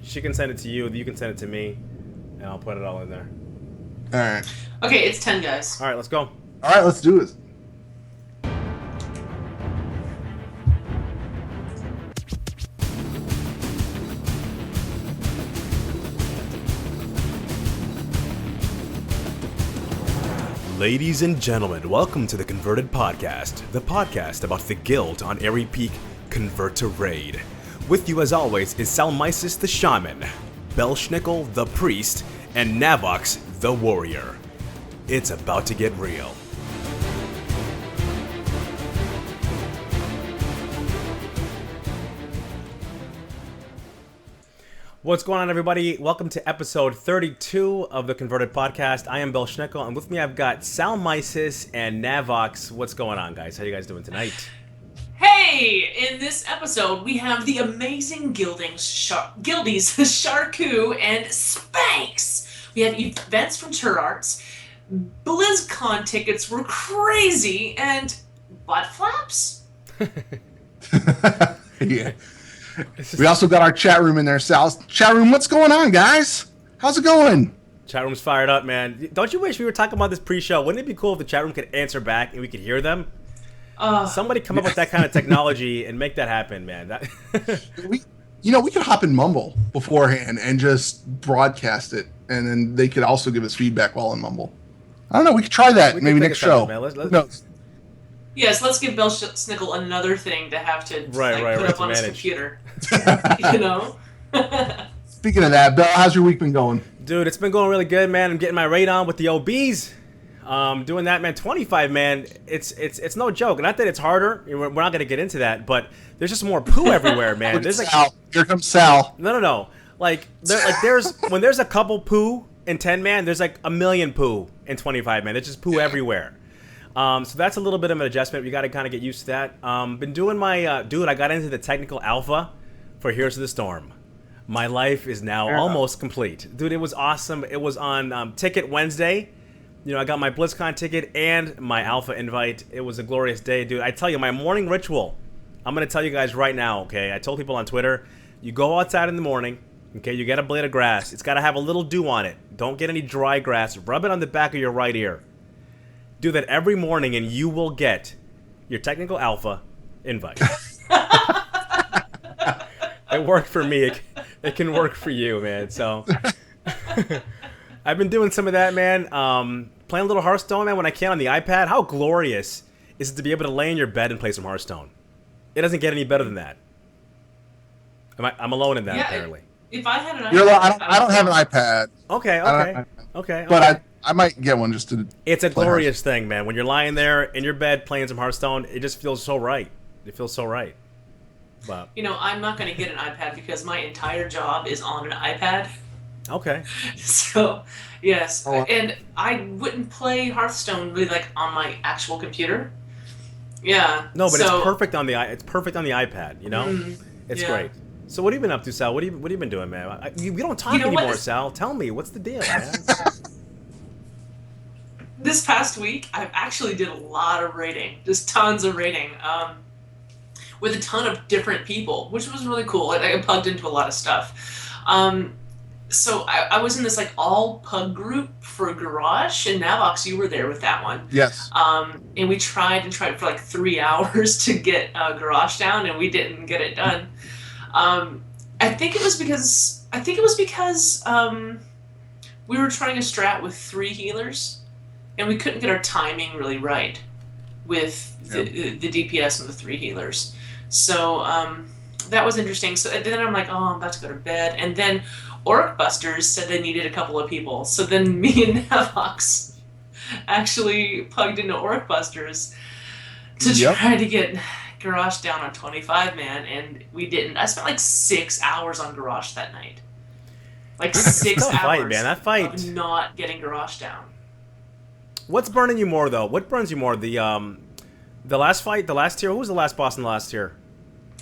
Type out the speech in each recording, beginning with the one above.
She can send it to you. You can send it to me, and I'll put it all in there. All right. Okay, it's 10 guys. All right, let's go. All right, let's do it. Ladies and gentlemen, welcome to the Converted Podcast, the podcast about the guild on Airy Peak Convert to Raid. With you as always is Salmisis the Shaman, Belshnickle the Priest, and Navox the Warrior. It's about to get real. What's going on, everybody? Welcome to episode 32 of the Converted Podcast. I am Belshnickle, and with me I've got Salmisis and Navox. What's going on, guys? How you guys doing tonight? Hey! In this episode, we have the amazing guildies Sharku and Spanxx. We have events from Turarts. BlizzCon tickets were crazy, and butt flaps? Yeah. We also got our chat room in there, Sal. Chat room, what's going on, guys? How's it going? Chat room's fired up, man. Don't you wish we were talking about this pre-show? Wouldn't it be cool if the chat room could answer back and we could hear them? Somebody come up with that kind of technology and make that happen, man. we could hop in Mumble beforehand and just broadcast it, and then they could also give us feedback while in Mumble. I don't know. We could try that maybe next show. Let's Yes, let's give Belshnickle another thing to have to put up on his computer. You know? Speaking of that, Bell, how's your week been going? Dude, it's been going really good, man. I'm getting my raid on with the OBs. Doing that, man. 25, man. It's no joke. Not that it's harder. We're not gonna get into that, but there's just more poo everywhere, man. There's Sal. Here comes Sal. No. There's when there's a couple poo in 10, man. There's like a million poo in 25, man. There's just poo everywhere. So that's a little bit of an adjustment. We got to kind of get used to that. Been doing my dude. I got into the technical alpha for Heroes of the Storm. My life is now almost complete, dude. It was awesome. It was on Ticket Wednesday. You know, I got my BlizzCon ticket and my alpha invite. It was a glorious day, dude. I tell you, my morning ritual. I'm gonna tell you guys right now. Okay, I told people on Twitter, you go outside in the morning. Okay, you get a blade of grass. It's got to have a little dew on it. Don't get any dry grass. Rub it on the back of your right ear. Do that every morning, and you will get your technical alpha invite. It worked for me. It can work for you, man. So I've been doing some of that, man. Playing a little Hearthstone, man, when I can on the iPad. How glorious is it to be able to lay in your bed and play some Hearthstone? It doesn't get any better than that. I'm alone in that, apparently. If I had an iPad, I don't have an iPad. Okay. But I might get one just to. It's a glorious thing, man. When you're lying there in your bed playing some Hearthstone, it just feels so right. It feels so right. Wow. You know, I'm not going to get an iPad because my entire job is on an iPad. Okay. So, yes. And I wouldn't play Hearthstone really like on my actual computer. Yeah. No, but it's perfect on the iPad, you know? It's great. So what have you been up to, Sal? What have you been doing, man? We don't talk anymore, Sal. Tell me, what's the deal, man? This past week, I actually did a lot of raiding, just tons of raiding, with a ton of different people, which was really cool. I plugged into a lot of stuff. So I was in this like all pug group for Garage, and Navox, you were there with that one. Yes. And we tried for like 3 hours to get Garage down, and we didn't get it done. I think it was because we were trying a strat with 3 healers. And we couldn't get our timing really right with the DPS and the 3 healers. So that was interesting. So then I'm like, I'm about to go to bed. And then Orc Busters said they needed a couple of people. So then me and Navox actually plugged into Orc Busters to try to get Garage down on 25, man. And we didn't. I spent like 6 hours on Garage that night. Like 6 hours fight, man. That fight. Of not getting Garage down. What's burning you more, though? What burns you more? The last fight, the last tier? Who was the last boss in the last tier?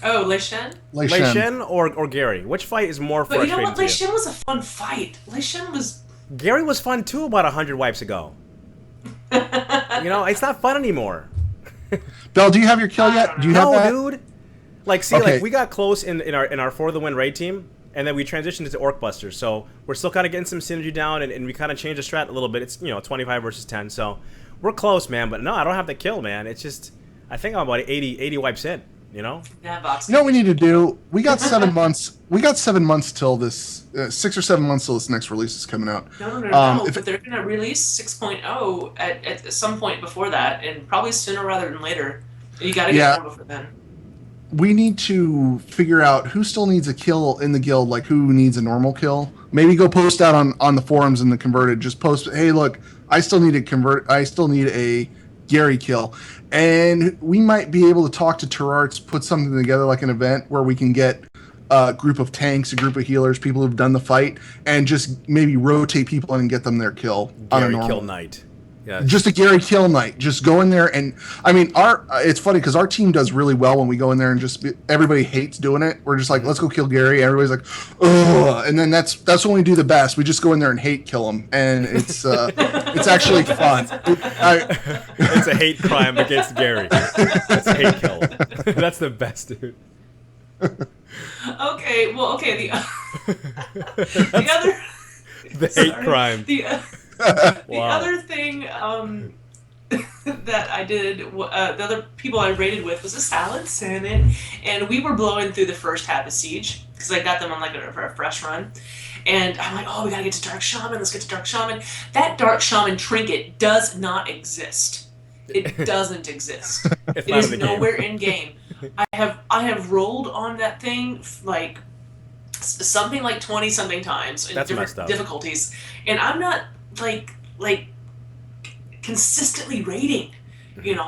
Oh, Lei Shen? Lei Shen or Gary? Which fight is more frustrating? But you know what? Lei Shen was a fun fight. Lei Shen was... Gary was fun, too, about 100 wipes ago. You know, it's not fun anymore. Bell, do you have your kill yet? Do you have that? Dude. Like, see, like we got close in our For the Win raid team, and then we transitioned into Orc Busters. So we're still kind of getting some synergy down, and we kind of changed the strat a little bit. It's 25 versus 10, so we're close, man. But no, I don't have the kill, man. It's just I think I'm about 80 wipes in. Navox. You know what we need to do? We got 7 months. We got 7 months till this 6 or 7 months till this next release is coming out. No. But they're going to release 6.0 at some point before that, and probably sooner rather than later. You got to get one before then. We need to figure out who still needs a kill in the guild, like who needs a normal kill. Maybe go post out on the forums in the converted. Just post, hey, look, I still need a Gary kill. And we might be able to talk to Turarts, put something together like an event where we can get a group of tanks, a group of healers, people who've done the fight, and just maybe rotate people in and get them their kill on a normal kill night. Yeah. Just a Gary kill night. Just go in there and it's funny because our team does really well when we go in there and everybody hates doing it. We're just like, let's go kill Gary. Everybody's like, ugh, and then that's when we do the best. We just go in there and hate kill him, and it's actually fun. It's a hate crime against Gary. That's a hate kill. That's the best, dude. Okay. The hate crime. The other thing that I did, the other people I raided with was a Salad Senate, and we were blowing through the first half of Siege because I got them on like a fresh run, and I'm like, oh, we gotta get to Dark Shaman. Let's get to Dark Shaman. That Dark Shaman trinket does not exist. It doesn't exist. It is nowhere in game. I have rolled on that thing like something like 20 something times in different difficulties, and I'm not like consistently raiding,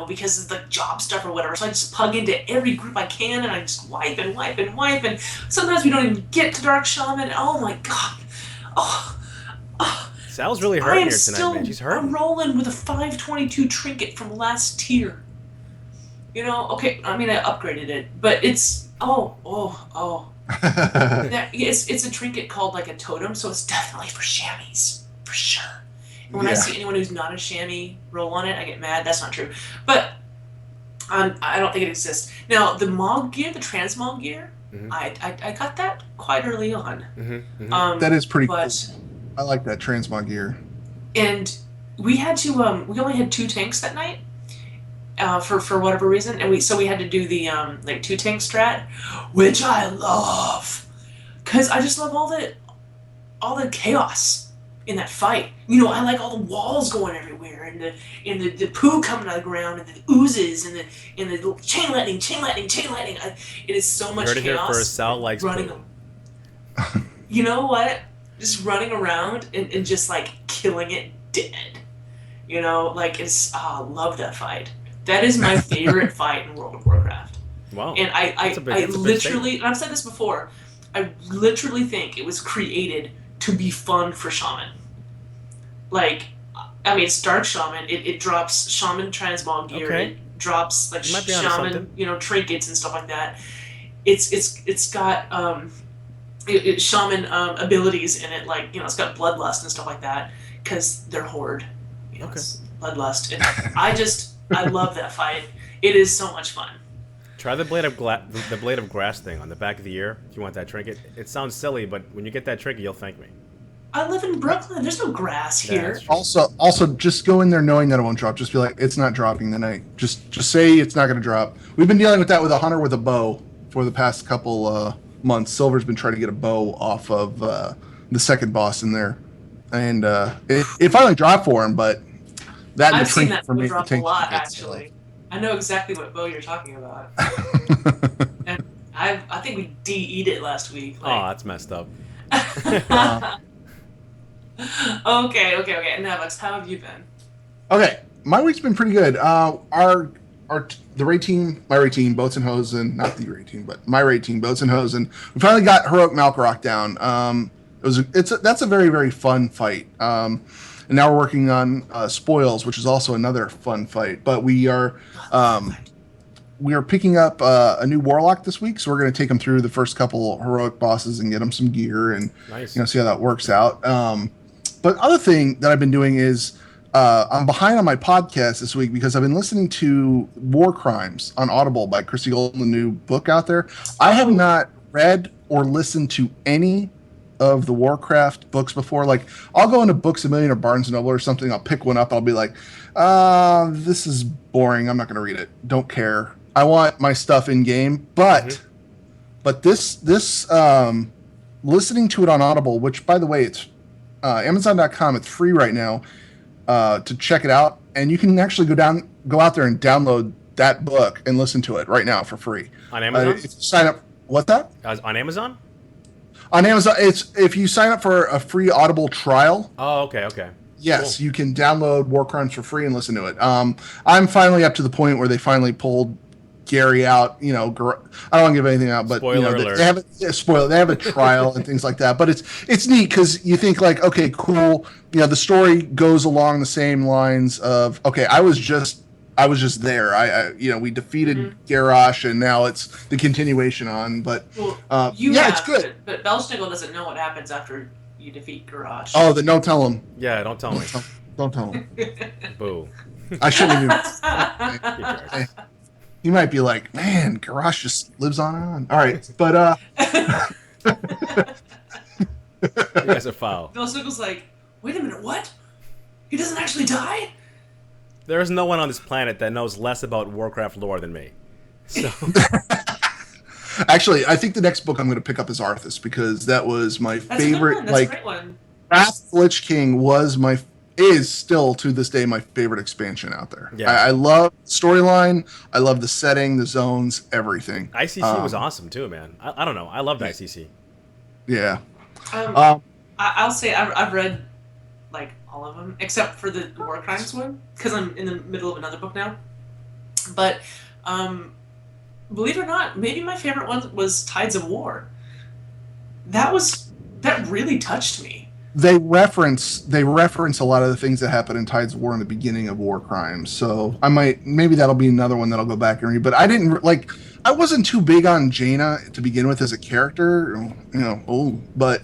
because of the job stuff or whatever. So I just plug into every group I can, and I just wipe, and sometimes we don't even get to Dark Shaman. Oh my god! Sal's really hurting here tonight, man. She's hurting. I'm rolling with a 522 trinket from last tier. Okay, I mean I upgraded it, but it's it's a trinket called like a totem, so it's definitely for chamois. For sure. And when I see anyone who's not a chamois roll on it, I get mad. That's not true. But I don't think it exists. Now, the Mog gear, the Transmog gear, I got that quite early on. That is pretty cool. I like that Transmog gear. And we had to, we only had 2 tanks that night for whatever reason. And we had to do the 2-tank strat, which I love. Because I just love all the chaos in that fight. I like all the walls going everywhere, and the poo coming out of the ground, and the oozes, and the chain lightning. It is so much chaos. You heard it here first. Sal likes running. You know what? Just running around and just like killing it dead. I love that fight. That is my favorite fight in World of Warcraft. Wow. And I literally, and I've said this before, I literally think it was created to be fun for Shaman. It's Dark Shaman. It drops Shaman Transmog gear. Okay. It drops Shaman, trinkets and stuff like that. It's got Shaman abilities in it, it's got Bloodlust and stuff like that because they're Horde. It's Bloodlust, and I love that fight. It is so much fun. Try the blade of grass thing on the back of the ear if you want that trinket. It sounds silly, but when you get that trinket, you'll thank me. I live in Brooklyn. There's no grass here. Also, just go in there knowing that it won't drop. Just be like, it's not dropping tonight. Just say it's not going to drop. We've been dealing with that with a hunter with a bow for the past couple months. Silver's been trying to get a bow off of the second boss in there, and it finally dropped for him. But that I've seen that for me drop a lot, actually. I know exactly what bow you're talking about. And I think we de-eat it last week. Oh, that's messed up. Okay. And Navox, how have you been? Okay, my week's been pretty good. The raid team, my raid team, Boats and Hosen, not the raid team, but my raid team, Boats and Hosen. We finally got Heroic Malkorok down. That's a very, very fun fight. And now we're working on Spoils, which is also another fun fight. But we are picking up a new Warlock this week, so we're going to take him through the first couple heroic bosses and get him some gear and see how that works out. But other thing that I've been doing is I'm behind on my podcast this week because I've been listening to War Crimes on Audible by Christy Golden, the new book out there. I have not read or listened to any of the Warcraft books before, like I'll go into Books a Million or Barnes and Noble or something, I'll pick one up, I'll be like, this is boring, I'm not going to read it, don't care, I want my stuff in game. But this listening to it on Audible, which by the way, it's Amazon.com, it's free right now to check it out, and you can actually go out there and download that book and listen to it right now for free On Amazon. if you sign up. What's that? On Amazon? On Amazon, it's if you sign up for a free Audible trial. Oh, okay. Yes, Cool. you can download War Crimes for free and listen to it. I'm finally up to the point where they finally pulled Gary out. I don't want to give anything out, but Spoiler alert. they have a trial and things like that. But it's neat because you think like, okay, cool. The story goes along the same lines of, okay, I was just there. We defeated Garrosh, and now it's the continuation on. But it's good. But Belshnickle doesn't know what happens after you defeat Garrosh. Oh, then don't tell him. Yeah, don't tell me. Don't tell him. Boo. I shouldn't even. He might be like, man, Garrosh just lives on and on. All right, but You guys are foul. Belshnickle's like, wait a minute, what? He doesn't actually die? There is no one on this planet that knows less about Warcraft lore than me. So actually, I think the next book I'm going to pick up is Arthas, because that was my favorite. That's a great one. Wrath of the Lich King is still to this day my favorite expansion out there. Yeah. I love the storyline. I love the setting, the zones, everything. ICC was awesome too, man. I don't know. I loved ICC. Yeah. I'll say I've read like all of them except for the War Crimes one because I'm in the middle of another book now. But believe it or not, maybe my favorite one was Tides of War. That really touched me. They reference a lot of the things that happen in Tides of War in the beginning of War Crimes. So maybe that'll be another one that I'll go back and read. But I wasn't too big on Jaina to begin with as a character, but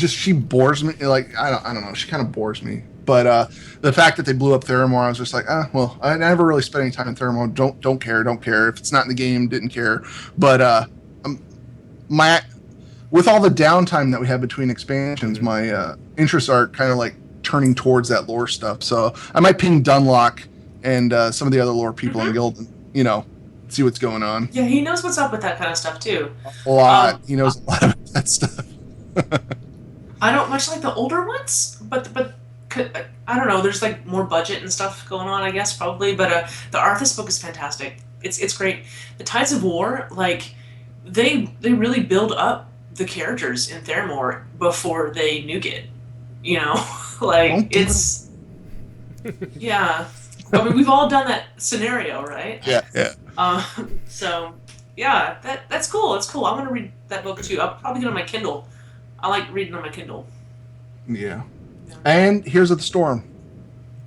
she bores me. Like I don't know, she kind of bores me. But the fact that they blew up Theramore, I was just like, well, I never really spent any time in Theramore. Don't care. If it's not in the game, didn't care. But with all the downtime that we have between expansions, my interests are kind of like turning towards that lore stuff. So I might ping Dunlock and some of the other lore people in Guild, and, see what's going on. Yeah, he knows what's up with that kind of stuff too. A lot. He knows a lot about that stuff. I don't much like the older ones, but I don't know. There's like more budget and stuff going on, I guess, probably. But the Arthas book is fantastic. It's great. The Tides of War, like they really build up the characters in Theramore before they nuke it. It's yeah. I mean, we've all done that scenario, right? Yeah. So yeah, that's cool. It's cool. I'm gonna read that book too. I'll probably get it on my Kindle. I like reading on my Kindle. Yeah. And Heroes of the Storm.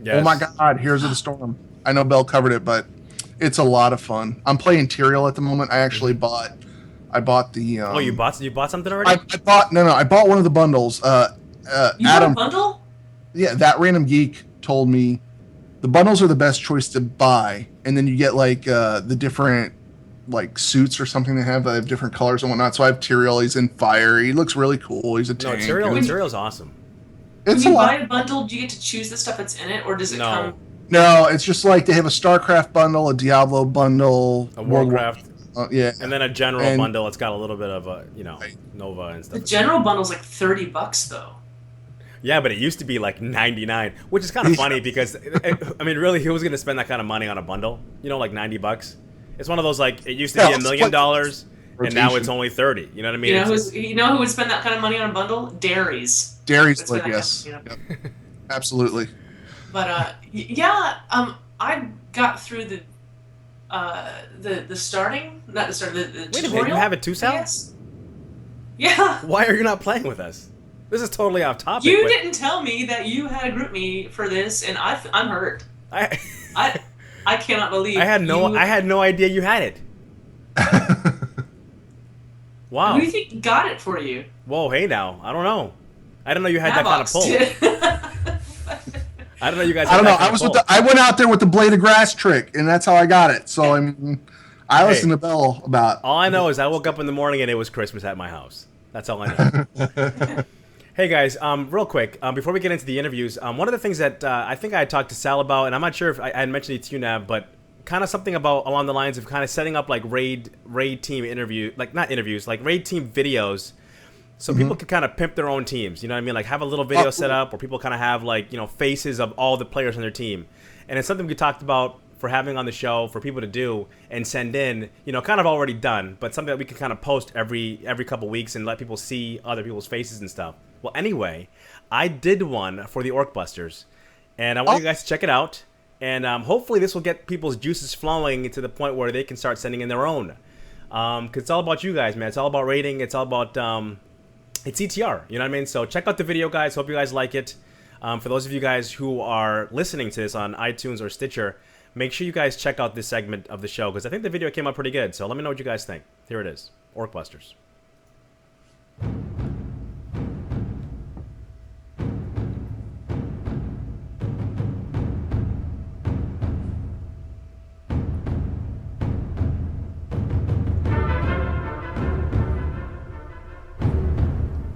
Yes. Oh my God, Heroes of the Storm. I know Bell covered it, but it's a lot of fun. I'm playing Tyrael at the moment. I actually bought the. You bought something already? I bought one of the bundles. You Adam, bought a bundle? Yeah, that random geek told me the bundles are the best choice to buy, and then you get like the different like suits or something they have that have different colors and whatnot. So I have Tyrael. He's in fire. He looks really cool. He's a tank. Tyrael's awesome. It's when you buy a bundle, do you get to choose the stuff that's in it, or does it come? No, it's just like they have a StarCraft bundle, a Diablo bundle, a Warcraft. Yeah, and then a general bundle. It's got a little bit of Nova and stuff. The general bundle's like $30 though. Yeah, but it used to be like 99, which is kind of funny because I mean, really, who was going to spend that kind of money on a bundle? Like $90. It's one of those like it used to be $1 million, and now it's only 30. You know what I mean? You know who would spend that kind of money on a bundle? Dairies. Dairies, yes, yep. Absolutely. But I got through the starting, not the start, the Wait tutorial. a minute, you have it too, Sal? Yes. Yeah. Why are you not playing with us? This is totally off topic. You didn't tell me that you had a group me for this, and I'm hurt. I cannot believe I had no idea you had it. Wow. Who do you think got it for you? Whoa, hey now. I don't know. I didn't know you had that kind of pull. I don't know you guys. I don't know. I went out there with the blade of grass trick, and that's how I got it. So I listened to Bell about. All I know is I woke up in the morning and it was Christmas at my house. That's all I know. Hey guys, real quick, before we get into the interviews, one of the things that I think I had talked to Sal about, and I'm not sure if I had mentioned it to you, Nav, but kind of something about along the lines of kind of setting up like raid team interview, like not interviews, like raid team videos, so people can kind of pimp their own teams. You know what I mean? Like have a little video set up where people kind of have like, you know, faces of all the players on their team, and it's something we talked about for having on the show for people to do and send in, you know, kind of already done, but something that we can kind of post every couple weeks and let people see other people's faces and stuff. Well, anyway, I did one for the Orc Busters, and I want you guys to check it out, and hopefully this will get people's juices flowing to the point where they can start sending in their own. Because it's all about you guys, man. It's all about rating. It's all about, it's ETR, you know what I mean? So check out the video, guys. Hope you guys like it. For those of you guys who are listening to this on iTunes or Stitcher, make sure you guys check out this segment of the show, because I think the video came out pretty good. So let me know what you guys think. Here it is. Orc Busters.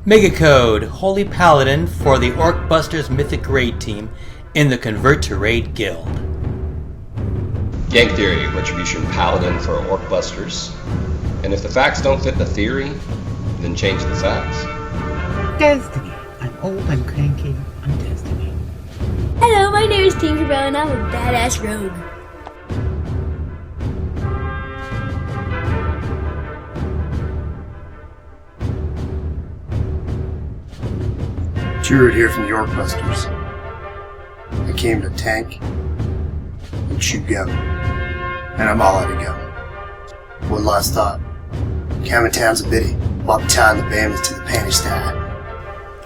Megacode, Holy Paladin for the Orc Busters Mythic Raid team in the Convert to Raid Guild. Gang Theory, Retribution Paladin for Orc Busters. And if the facts don't fit the theory, then change the facts. Destiny. I'm old, I'm cranky, I'm Destiny. Hello, my name is Tinkerbell and I'm a badass rogue. Turart here from the Orc Busters. I came to tank and shoot go. And I'm all out of go. One last thought. Town's a biddy. Bobtown the Bam is to the Panistan.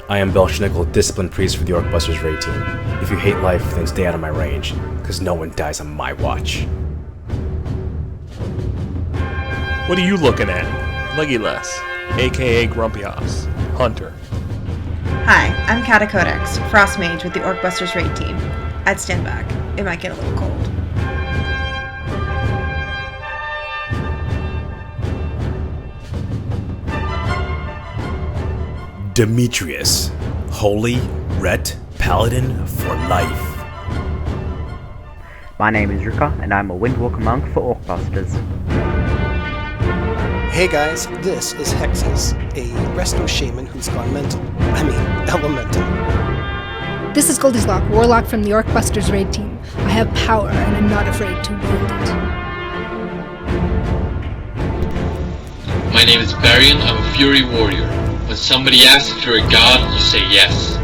I am Belshnickle, Discipline Priest for the Orc Busters raid team. If you hate life, then stay out of my range, because no one dies on my watch. What are you looking at? Legolas, aka Grumpy Hoss, Hunter. Hi, I'm Kata Codex, Frost Mage with the Orc Busters raid team. I'd stand back. It might get a little cold. Demetrius, Holy Ret Paladin for life. My name is Ruka, and I'm a Windwalker Monk for Orc Busters. Hey guys, this is Hexes, a resto shaman who's gone mental. Elemental. This is Goldie's Warlock from the Orc Busters raid team. I have power, and I'm not afraid to wield it. My name is Varian, I'm a Fury Warrior. When somebody asks if you're a god, you say yes.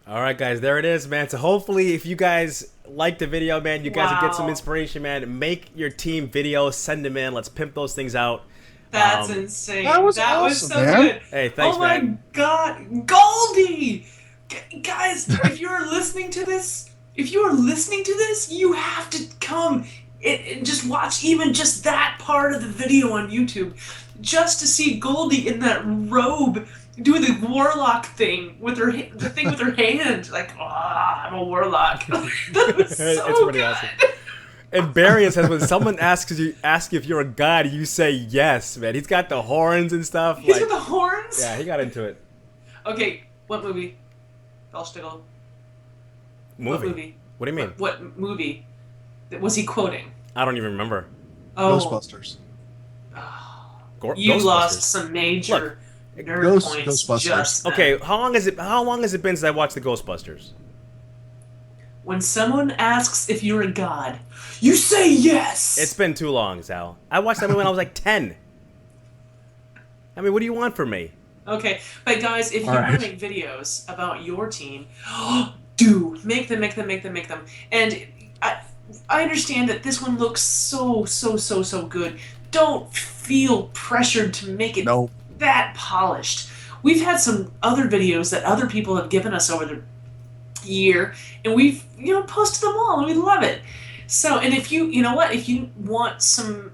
Alright guys, there it is, man. So hopefully if you guys like the video, man, you guys will get some inspiration, man. Make your team videos, send them in. Let's pimp those things out. That's insane. That was that was awesome, so man. good. Hey, thanks, oh my man. god, Goldie! Guys, if you're listening to this, you have to come and just watch even just that part of the video on YouTube, just to see Goldie in that robe doing the warlock thing with her, the thing with her hand, like, I'm a warlock. That was so it's pretty good. awesome. And Barry says when someone asks you if you're a god, you say yes, man. He's got the horns and stuff. He's got the horns? Yeah, he got into it. Okay, what movie? Belshnickle. Movie? What movie? What do you mean? What movie was he quoting? I don't even remember. Oh. Ghostbusters. You Ghostbusters. lost some major nerd points. Ghostbusters. Just then. Okay, how long has it been since I watched the Ghostbusters? When someone asks if you're a god, you say yes. It's been too long, Sal. I watched that movie when I was like 10. I mean, what do you want from me? Okay, but guys, if you All want right. to make videos about your team, do make them. And I understand that this one looks so good. Don't feel pressured to make it that polished. We've had some other videos that other people have given us over the year, and we've posted them all, and we love it. So, and if you if you want some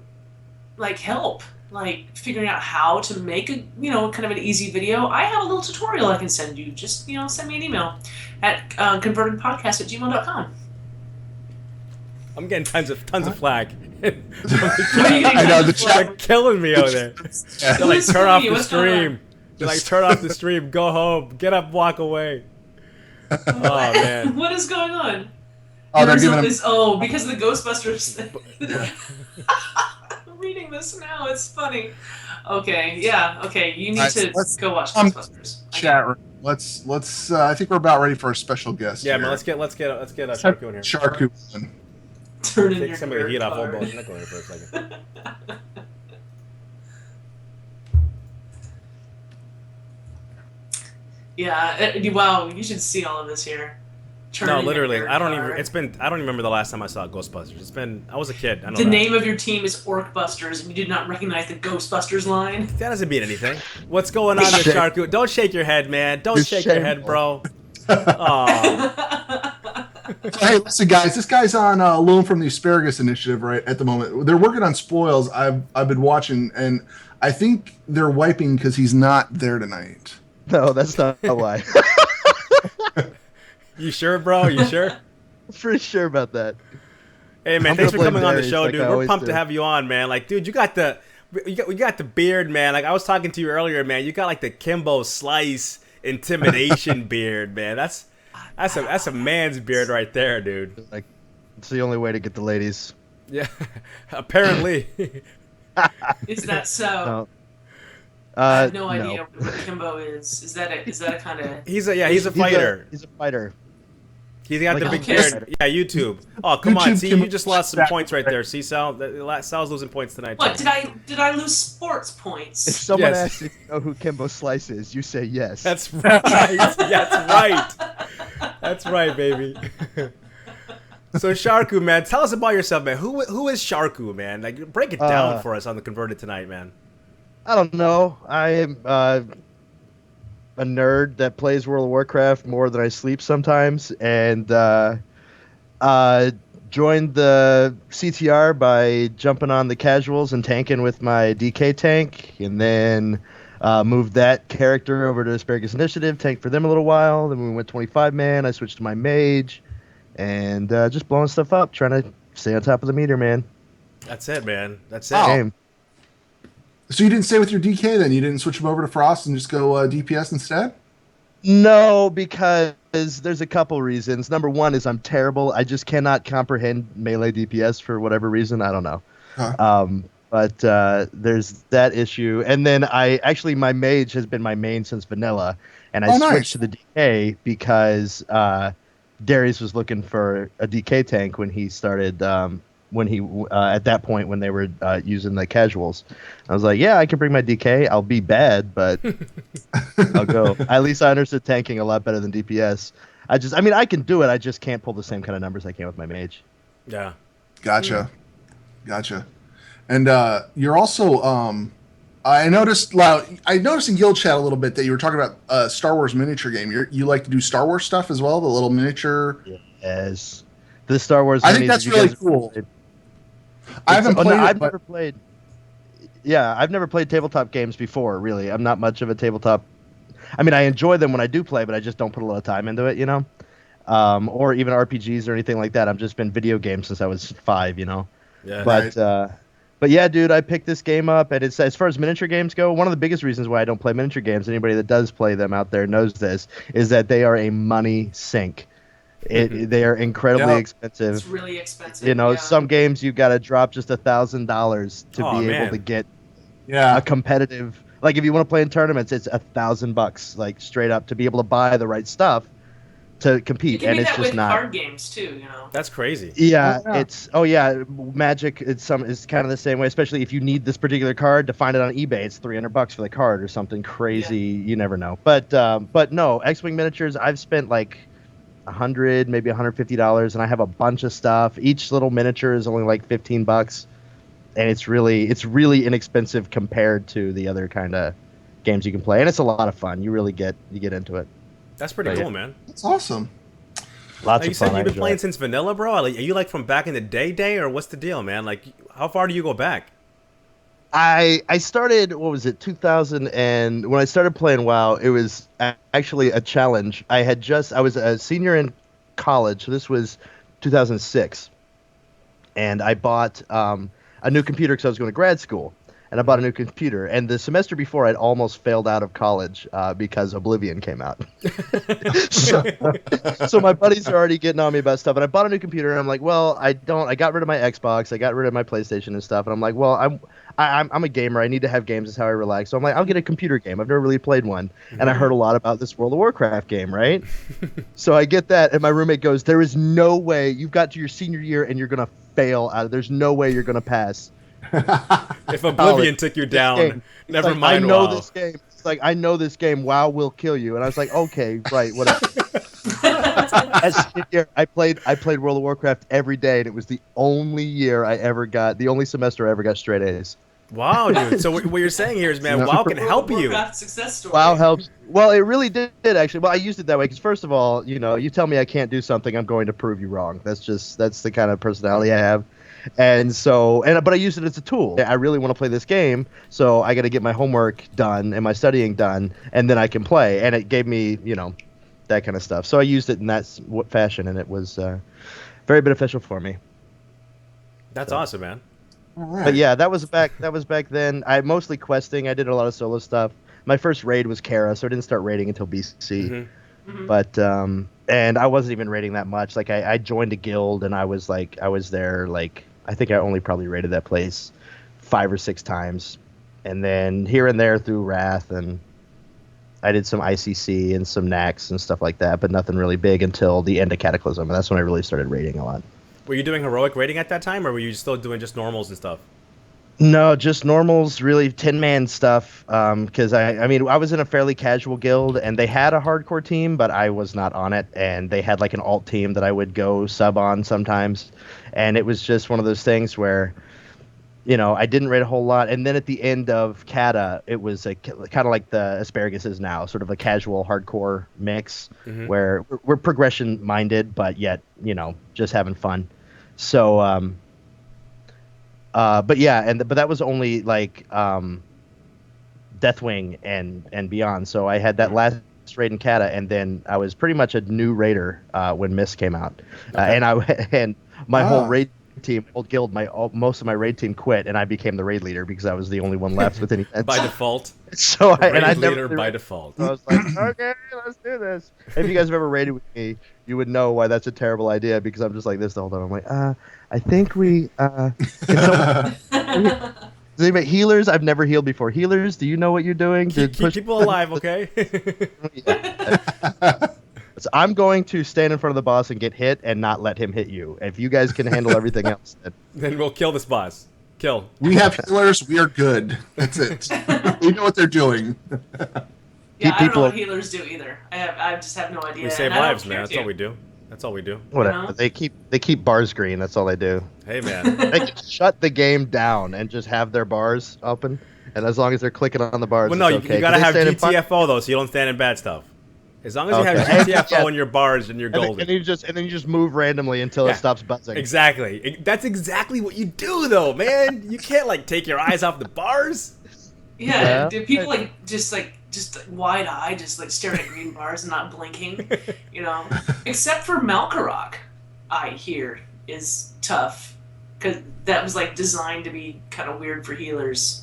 like help, like figuring out how to make a kind of an easy video, I have a little tutorial I can send you. Just send me an email at convertedpodcast@gmail.com. I'm getting tons of flack. I know the chat They're killing me over there. They're like, turn off the stream. They're like, turn off the stream. Go home. Get up. Walk away. Oh man. What is going on? Oh, they're giving because of the Ghostbusters thing. I'm reading this now. It's funny. Okay. Yeah. Okay. You need to go watch Ghostbusters. Chat room. Let's. I think we're about ready for a special guest. Yeah, here. man. Let's get a Sharku in here. Sharku. Take some of the heat off old Belshnickle here for a second. Yeah. Wow. You should see all of this here. No, literally. I don't even remember the last time I saw Ghostbusters. I was a kid. The name of your team is Orkbusters, and you did not recognize the Ghostbusters line. That doesn't mean anything. What's going on there, Sharku? Don't shake your head, man. Don't shake your head, bro. Hey, listen, guys. This guy's on loan from the Asparagus Initiative right at the moment. They're working on spoils. I've been watching, and I think they're wiping because he's not there tonight. No, that's not why. You sure, bro? You sure? I'm pretty sure about that. Hey, man, thanks for coming on the show, dude. We're pumped to have you on, man. Like, dude, you got the beard, man. Like, I was talking to you earlier, man. You got like the Kimbo Slice intimidation beard, man. That's a man's beard right there, dude. Like, it's the only way to get the ladies. Yeah, apparently. Is that so? No. I have no idea what Kimbo is. Is that a kind of? He's a fighter. He's a fighter. He's got the big beard. Yeah, YouTube. Oh, come on. See, you just lost some points right there. See, Sal? Sal's losing points tonight. What, did I lose sports points? If someone asks if you know who Kimbo Slice is, you say yes. That's right. That's right. That's right, baby. So, Sharku, man, tell us about yourself, man. Who is Sharku, man? Like, break it down for us on the Converted tonight, man. I don't know. I am a nerd that plays World of Warcraft more than I sleep sometimes, and joined the CTR by jumping on the casuals and tanking with my DK tank, and then moved that character over to Asparagus Initiative, tanked for them a little while, then we went 25-man, I switched to my mage, and just blowing stuff up, trying to stay on top of the meter, man. That's it, man. That's it. Game. So you didn't stay with your DK then? You didn't switch him over to Frost and just go DPS instead? No, because there's a couple reasons. Number one is I'm terrible. I just cannot comprehend melee DPS for whatever reason. I don't know. Huh. But there's that issue. And then my mage has been my main since vanilla. And I switched to the DK because Darius was looking for a DK tank when he started at that point when they were using the casuals. I was like, yeah, I can bring my DK. I'll be bad, but I'll go. At least I understood tanking a lot better than DPS. I can do it. I just can't pull the same kind of numbers I can with my mage. Yeah. Gotcha. And you're also I noticed in guild chat a little bit that you were talking about a Star Wars miniature game. You like to do Star Wars stuff as well, the little miniature. Yes. The Star Wars. I think that's really cool. I've never played. Yeah, I've never played tabletop games before. Really, I'm not much of a tabletop. I mean, I enjoy them when I do play, but I just don't put a lot of time into it, you know. Or even RPGs or anything like that. I've just been video games since I was 5, you know. Yeah. But yeah, dude, I picked this game up, and it's as far as miniature games go. One of the biggest reasons why I don't play miniature games, anybody that does play them out there knows this, is that they are a money sink. They are incredibly expensive. It's really expensive. You know, some games you've got to drop just $1,000 to be able to get a competitive. Like if you want to play in tournaments, it's $1,000, like straight up, to be able to buy the right stuff to You compete, can and do it's that just with not. card games too, you know. That's crazy. Yeah, it's Magic. It's kind of the same way, especially if you need this particular card to find it on eBay. It's $300 for the card or something crazy. Yeah. You never know. But no, X-wing miniatures. I've spent like $100, maybe $150, and I have a bunch of stuff. Each little miniature is only like $15, and it's really inexpensive compared to the other kind of games you can play, and it's a lot of fun. You get into it. That's pretty cool, man. That's awesome. Lots you of fun. said you've been playing since vanilla, bro? Are you like from back in the day, or what's the deal, man? Like, how far do you go back? I started, what was it, 2000, and when I started playing WoW, it was actually a challenge. I was a senior in college, so this was 2006, and I bought a new computer because I was going to grad school. And I bought a new computer. And the semester before, I'd almost failed out of college because Oblivion came out. so my buddies are already getting on me about stuff. And I bought a new computer, and I'm like, well, I got rid of my Xbox. I got rid of my PlayStation and stuff. And I'm like, well, I'm a gamer. I need to have games. That's how I relax. So I'm like, I'll get a computer game. I've never really played one. And I heard a lot about this World of Warcraft game, right? So I get that, and my roommate goes, there is no way you've got to your senior year and you're going to fail out of. There's no way you're going to pass. If Oblivion took you down, never mind. I know WoW. this game. It's like, I know this game. WoW will kill you. And I was like, okay, right, whatever. I played World of Warcraft every day, and it was the only semester I ever got straight A's. Wow, dude. So what you're saying here is, man, WoW can help you. Success story. WoW helps. Well, it really did actually. Well, I used it that way because, first of all, you tell me I can't do something, I'm going to prove you wrong. That's the kind of personality I have. And so, but I use it as a tool. I really want to play this game, so I got to get my homework done and my studying done, and then I can play. And it gave me, that kind of stuff. So I used it in that fashion, and it was very beneficial for me. That's awesome, man. All right. But yeah, that was back then. I mostly questing. I did a lot of solo stuff. My first raid was Kara, so I didn't start raiding until BC. Mm-hmm. But and I wasn't even raiding that much. Like I joined a guild, and I was there like. I think I only probably raided that place 5 or 6 times. And then here and there through Wrath, and I did some ICC and some Nax and stuff like that, but nothing really big until the end of Cataclysm. And that's when I really started raiding a lot. Were you doing heroic raiding at that time, or were you still doing just normals and stuff? No, just normals, really 10-man stuff. Because I was in a fairly casual guild, and they had a hardcore team, but I was not on it. And they had like an alt team that I would go sub on sometimes. And it was just one of those things where, I didn't raid a whole lot. And then at the end of Kata, it was kind of like the Asparagus is now, sort of a casual hardcore mix where we're progression minded, but yet, just having fun. So, but yeah, but that was only like Deathwing and beyond. So I had that last raid in Kata, and then I was pretty much a new raider when Mist came out, and my whole raid team, old guild, most of my raid team quit, and I became the raid leader because I was the only one left with any by default. So I leader by default. So I was like, okay, let's do this. If you guys have ever raided with me, you would know why that's a terrible idea, because I'm just like this the whole time. I'm like, I think we Does anybody, healers? I've never healed before. Healers, do you know what you're doing? Keep people alive, okay? So I'm going to stand in front of the boss and get hit and not let him hit you. If you guys can handle everything else, then we'll kill this boss. Kill. We have healers. We are good. That's it. We know what they're doing. Yeah, I don't know what healers do either. I just have no idea. We save lives, man. That's all we do. That's all we do. Whatever. They keep bars green. That's all they do. Hey, man. They can shut the game down and just have their bars open. And as long as they're clicking on the bars, well, no, it's okay. You gotta have GTFO though, so you don't stand in bad stuff. As long as you have GTFO in your bars, and you're golden. And then you just move randomly until it stops buzzing. Exactly. That's exactly what you do, though, man. You can't take your eyes off the bars. Yeah. Do people just wide eye, just staring at green bars and not blinking? Except for Malkarok, I hear is tough because that was designed to be kind of weird for healers.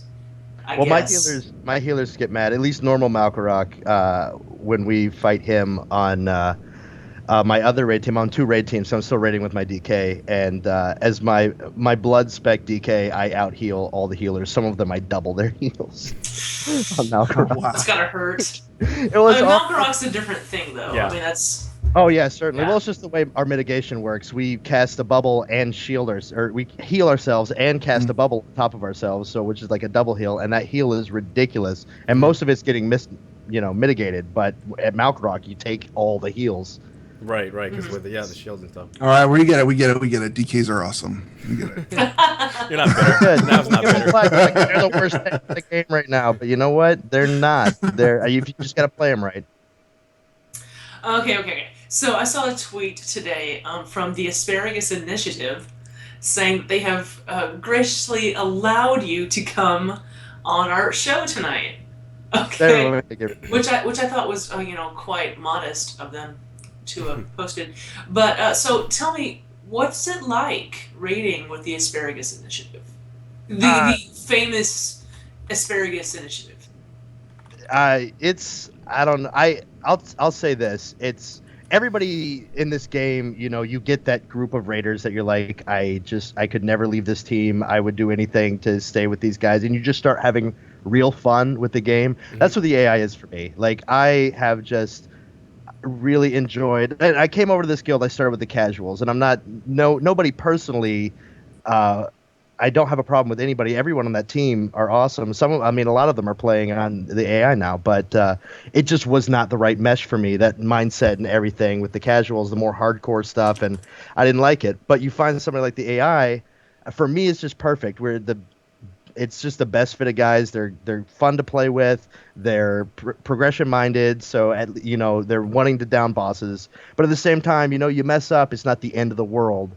I guess. my healers get mad. At least normal Malkarok, when we fight him on my other raid team, I'm on 2 raid teams, so I'm still raiding with my DK. And as my blood spec DK, I out heal all the healers. Some of them I double their heals on Malkarok. Wow. It's gotta hurt. Malkarok's a different thing, though. Yeah. I mean, that's Oh yeah, certainly. Yeah. Well, it's just the way our mitigation works. We cast a bubble and or we heal ourselves and cast a bubble on top of ourselves, so which is like a double heal, and that heal is ridiculous. And most of it's getting mitigated. But at Malkrock, you take all the heals. Right, because with the shields and stuff. All right, we get it. DKs are awesome. We get it. You're not bitter. Nav's not bitter. Like, they're the worst thing in the game right now, but you know what? They're not. You just gotta play them right. Okay. So I saw a tweet today from the Asparagus Initiative saying that they have graciously allowed you to come on our show tonight. Okay, which I thought was quite modest of them to have posted. But so tell me, what's it like raiding with the Asparagus Initiative, the famous Asparagus Initiative? I'll say this. It's everybody in this game, you get that group of raiders that you're like, I could never leave this team. I would do anything to stay with these guys. And you just start having real fun with the game. That's what the AI is for me. Like, I have just really enjoyed, and I came over to this guild, I started with the casuals, and I'm not, nobody personally, I don't have a problem with anybody. Everyone on that team are awesome. A lot of them are playing on the AI now, but it just was not the right mesh for me, that mindset and everything with the casuals, the more hardcore stuff, and I didn't like it. But you find somebody like the AI, for me, it's just perfect. It's just the best fit of guys. They're fun to play with. They're progression minded, so they're wanting to down bosses. But at the same time, you mess up, it's not the end of the world.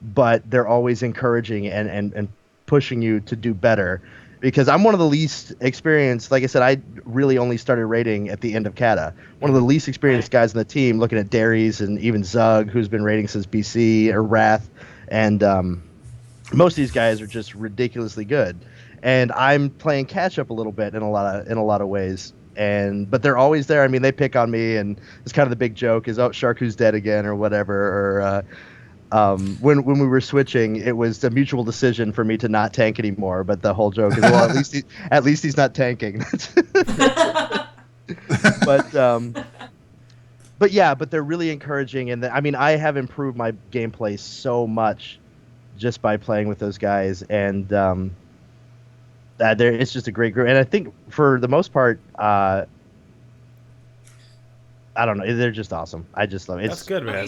But they're always encouraging and pushing you to do better. Because I'm one of the least experienced. Like I said, I really only started raiding at the end of Kata. One of the least experienced guys on the team. Looking at Darius and even Zug, who's been raiding since BC, or Wrath, and most of these guys are just ridiculously good. And I'm playing catch up a little bit in a lot of ways. But they're always there. I mean, they pick on me, and it's kind of the big joke is, oh, Sharku's dead again, or whatever. Or when we were switching, it was a mutual decision for me to not tank anymore. But the whole joke is, well, at least he's not tanking. But they're really encouraging, and I have improved my gameplay so much just by playing with those guys, and it's just a great group. And I think for the most part, I don't know, they're just awesome. I just love it. That's good, man.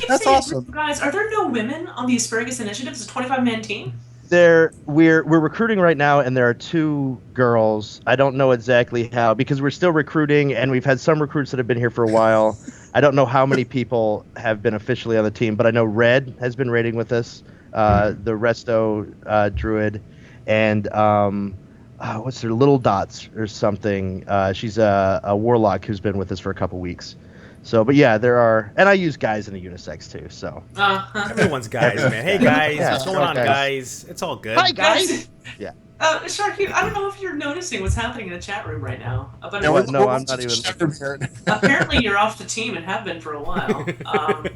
That's awesome. Guys, are there no women on the Asparagus Initiative? It's a 25-man team? We're recruiting right now, and there are 2 girls. I don't know exactly how, because we're still recruiting, and we've had some recruits that have been here for a while. I don't know how many people have been officially on the team, but I know Red has been raiding with us, the Resto Druid, and what's her, Little Dots or something. She's a warlock who's been with us for a couple weeks. So, but yeah, there are, and I use guys in the unisex too. So everyone's guys, man. Hey guys, what's going on, guys? It's all good. Hi guys. Yeah. Sharky, I don't know if you're noticing what's happening in the chat room right now. But no, I'm not even. Apparently, you're off the team and have been for a while.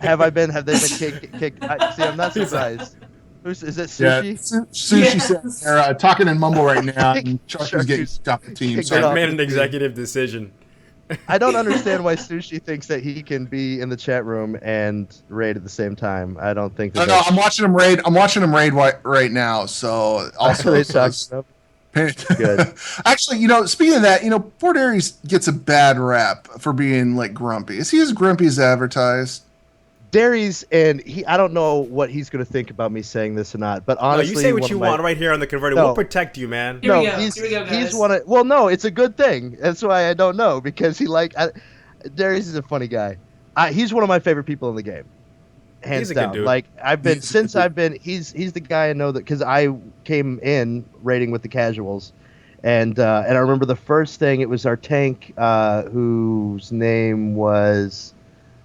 Have I been? Have they been kicked? See, I'm not surprised. Is it Sushi? Yeah, Sushi said talking in mumble right now, and Sharku's getting off the team. So I made an executive decision. I don't understand why Sushi thinks that he can be in the chat room and raid at the same time. I don't think that. No, I'm watching him raid. Right now. So also, good. Actually, speaking of that, Port Aries gets a bad rap for being like grumpy. Is he as grumpy as advertised? Darius, and I don't know what he's going to think about me saying this or not, but honestly, you say what you want right here on the Converted. We'll protect you, man. Here we go, guys. He's one of. Well, no, it's a good thing. That's why I don't know, because Darius is a funny guy. He's one of my favorite people in the game, hands he's a down. Good dude. Like he's the guy I know that, because I came in raiding with the casuals, and I remember the first thing, it was our tank, whose name was.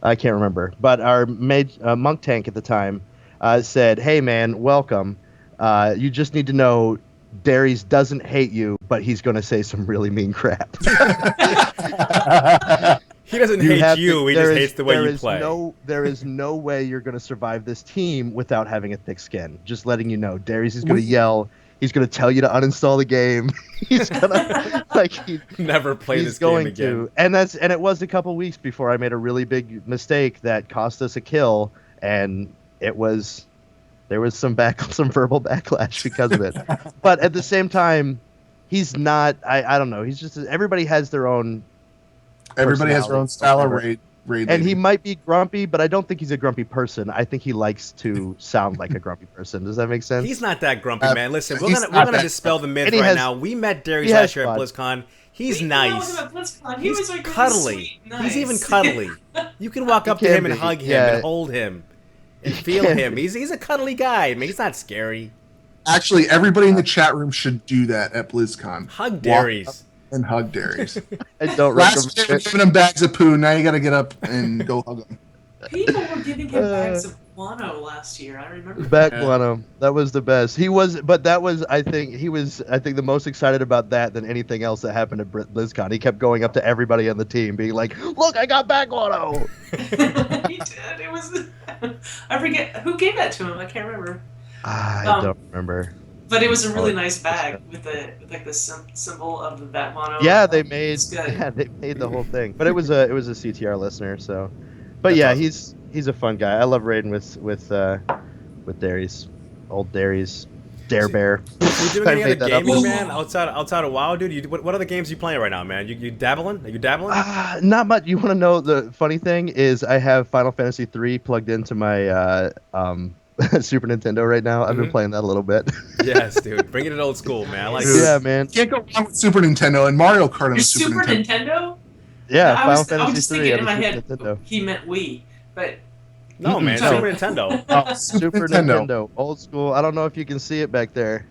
I can't remember, but our monk tank at the time said, "Hey man, welcome. You just need to know, Darius doesn't hate you, but he's going to say some really mean crap." He doesn't hate you. He just hates the way you play. There is no way you're going to survive this team without having a thick skin. Just letting you know, Darius is going to yell. He's gonna tell you to uninstall the game. He's gonna never play he's this going game again. and it was a couple weeks before I made a really big mistake that cost us a kill, and there was some verbal backlash because of it. But at the same time, he's not. I don't know. He's just everybody has their own. Everybody has their own style of raid. And he might be grumpy, but I don't think he's a grumpy person. I think he likes to sound like a grumpy person. Does that make sense? We's not that grumpy, man. Listen, we're gonna dispel the myth right now. We met Darius last year at BlizzCon. He's nice. He's like cuddly. Really nice. He's even cuddly. You can walk up to him and hug him and hold him and feel him. He's a cuddly guy. I mean, he's not scary. Actually, everybody in the chat room should do that at BlizzCon. Hug Darius. And hug Darius. I don't Last year, giving him bags of poo. Now you got to get up and go hug him. People were giving him bags of guano last year. I remember. Guano. That was the best. I think the most excited about that than anything else that happened at BlizzCon. He kept going up to everybody on the team, being like, "Look, I got back guano." He did. It was. I forget who gave that to him. I can't remember. I don't remember. But it was a really nice bag with the symbol of the bat mono. Yeah, they made the whole thing. But it was a CTR listener, so. But that's awesome. He's a fun guy. I love raiding with Darius, old Darius, Dare Bear. You doing any other gaming, man? Outside of WoW, dude. What other games are you playing right now, man? You dabbling? Are you dabbling? Not much. You want to know the funny thing is I have Final Fantasy 3 plugged into my Super Nintendo right now. I've been playing that a little bit. Yes, dude. Bring it in old school, man. I like it. Yeah, man. Can't go wrong with Super Nintendo and Mario Kart on Super Nintendo? Yeah, I was Final just Fantasy 3 thinking in on my Super head Nintendo. he meant Wii, but no, man. Super Nintendo. Super Nintendo. Old school. I don't know if you can see it back there.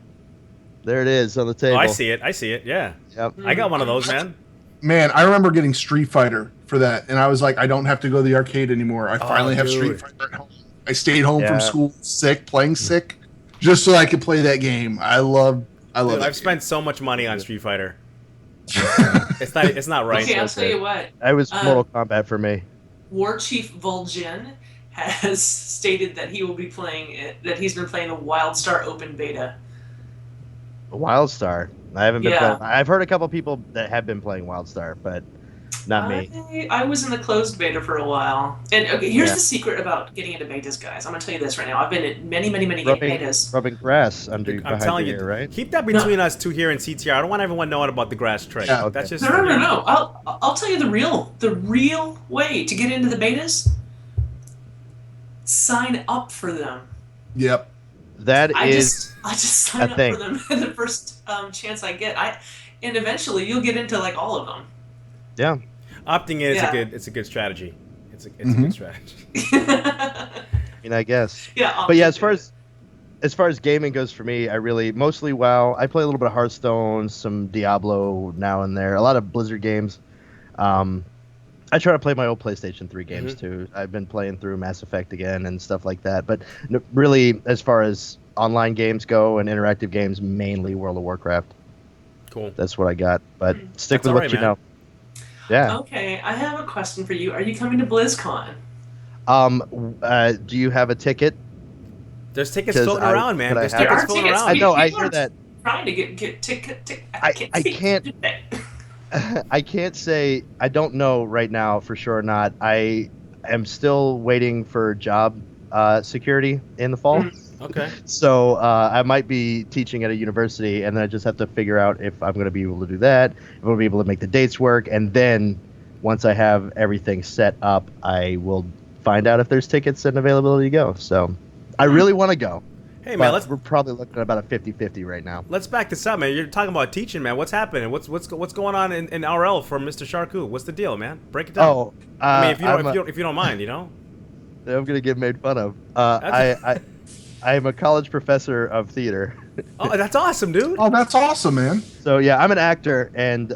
There it is on the table. Oh, I see it. Yeah. Yep. I got one of those, man. Man, I remember getting Street Fighter for that, and I was like, I don't have to go to the arcade anymore. I finally have Street Fighter at home. I stayed home from school playing sick, just so I could play that game. I love it. I've spent so much money on Street Fighter. It's not right. Okay, I'll tell you what. It was Mortal Kombat for me. War Chief Vol'jin has stated that he will be playing that he's been playing the WildStar Open Beta. WildStar. I haven't been playing. I've heard a couple people that have been playing WildStar, but not me. I was in the closed beta for a while. And okay, here's the secret about getting into betas, guys. I'm gonna tell you this right now. I've been in many betas. Rubbing grass under I'm telling you, right? Keep that between us two here in CTR. I don't want everyone knowing about the grass trick. Yeah, That's just No. I'll tell you the real way to get into the betas. Sign up for them. Yep. I just sign up for them the first chance I get. And eventually you'll get into like all of them. Yeah. Opting in it's a good strategy. It's a good strategy. I mean, I guess. Yeah. But yeah, as far as gaming goes for me, I really mostly WoW. I play a little bit of Hearthstone, some Diablo now and there, a lot of Blizzard games. I try to play my old PlayStation 3 games too. I've been playing through Mass Effect again and stuff like that. But really, as far as online games go and interactive games, mainly World of Warcraft. Cool. That's what I got. But stick with what you know. Yeah. Okay, I have a question for you. Are you coming to BlizzCon? Do you have a ticket? There's tickets floating around, man. There's tickets floating around. I know. I hear that. Trying to get ticket. I can't. I can't say. I don't know right now for sure or not. I am still waiting for job security in the fall. Okay. So I might be teaching at a university, and then I just have to figure out if I'm going to be able to do that, if I'm going to be able to make the dates work, and then once I have everything set up, I will find out if there's tickets and availability to go. So I really want to go. Hey, man, we're probably looking at about a 50-50 right now. Let's back this up, man. You're talking about teaching, man. What's happening? What's going on in RL from Mr. Sharku? What's the deal, man? Break it down. Oh, I mean, if you don't mind, you know. I'm gonna get made fun of. I am a college professor of theater. Oh, that's awesome, dude. Oh, that's awesome, man. So yeah, I'm an actor, and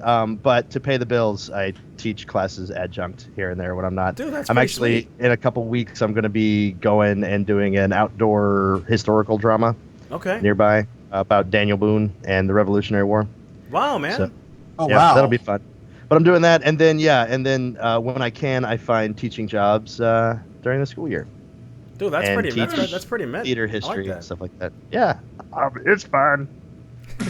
but to pay the bills, I teach classes adjunct here and there when I'm not. Dude, that's I'm actually sweet. In a couple weeks. I'm going to be going and doing an outdoor historical drama. Okay. Nearby about Daniel Boone and the Revolutionary War. Wow, man. So, wow. That'll be fun. But I'm doing that, and then when I can, I find teaching jobs during the school year. Dude, that's pretty. That's pretty mint. Theater history like and stuff like that. Yeah, it's fun.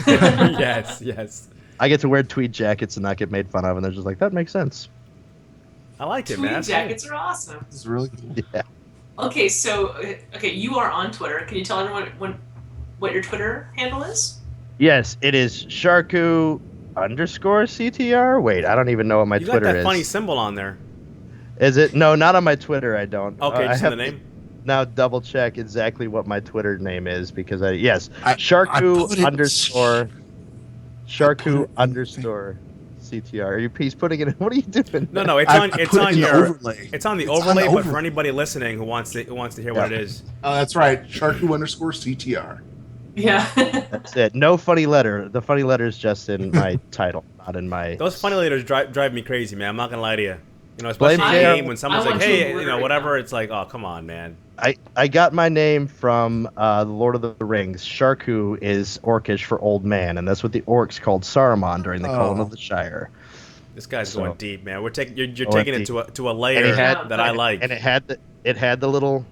Yes. I get to wear tweed jackets and not get made fun of, and they're just like, that makes sense. I like it, Tweed man. jackets are awesome. This is really cool. Yeah. Okay, so you are on Twitter. Can you tell everyone what your Twitter handle is? Yes, it is Sharku_CTR. Wait, I don't even know what my You Twitter got that is. funny symbol on there. Is it? No, not on my Twitter. I don't. Okay, I just have in the name. now double check exactly what my Twitter name is because put it- Sharku_CTR. He's putting it in. What are you doing? No, it's I on. put It's it on in the your. overlay. It's on the It's on the overlay, but for overlay. anybody listening who wants to hear what it is. Oh, that's right. Sharku_CTR. Yeah. That's it. No funny letter. The funny letter is just in my title, not in my. Those funny letters drive me crazy, man. I'm not gonna lie to you. You know, especially in Blame the JR. game when someone's I like, want to "Hey, obliterate whatever." them. It's like, "Oh, come on, man." I got my name from the Lord of the Rings. Sharku is Orcish for old man, and that's what the orcs called Saruman during the Calling of the Shire. This guy's So- going deep, man. You're taking it deep. to a layer And he had- that I like. And it had the little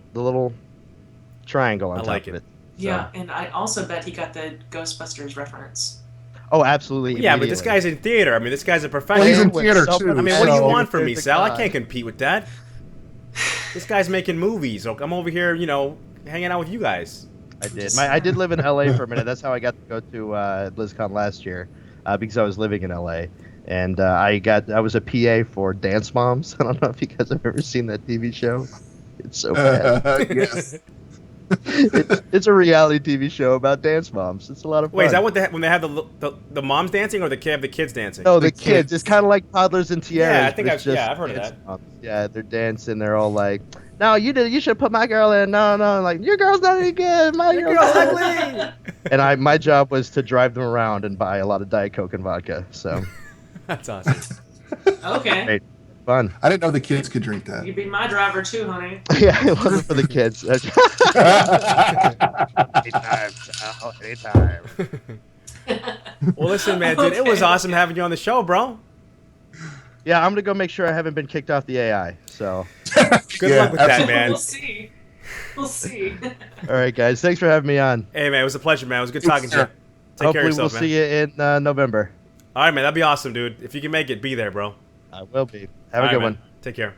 triangle on I top like of it. it. Yeah, and I also bet he got the Ghostbusters reference. Oh, absolutely. Yeah, but this immediately. guy's in theater. I mean, this guy's a professional. Well, he's in When theater someone too. I mean, what do you so- want from me, There's a Sal? I guy. can't compete with that. This guy's making movies. So I'm over here, hanging out with you guys. I did. I did live in LA for a minute. That's how I got to go to BlizzCon last year, because I was living in LA, and I was a PA for Dance Moms. I don't know if you guys have ever seen that TV show. It's so bad. Yes. it's a reality TV show about dance moms. It's a lot of fun. Wait, is that what when they have the moms dancing or the kids dancing? No, the kids. It's kind of like Toddlers and Tiaras. Yeah, I think but it's just I've heard of dance that. moms. Yeah, they're dancing. They're all like, "No, you should put my girl in." No, like your girl's not any good. My girl's ugly. And my job was to drive them around and buy a lot of Diet Coke and vodka. So That's awesome. Okay. great, fun. I didn't know the kids could drink that. You'd be my driver too, honey. Yeah, it wasn't for the kids. Anytime. Well, listen, man, dude, it was awesome having you on the show, bro. Yeah, I'm gonna go make sure I haven't been kicked off the AI. So, Good luck with that, man. We'll see. We'll see. all right, guys, thanks for having me on. Hey, man, it was a pleasure, man. It was good talking to you. Take Hopefully, care of yourself, we'll man. see you in November. All right, man, that'd be awesome, dude. If you can make it, be there, bro. I will be. Have All a good right, man. one. Take care.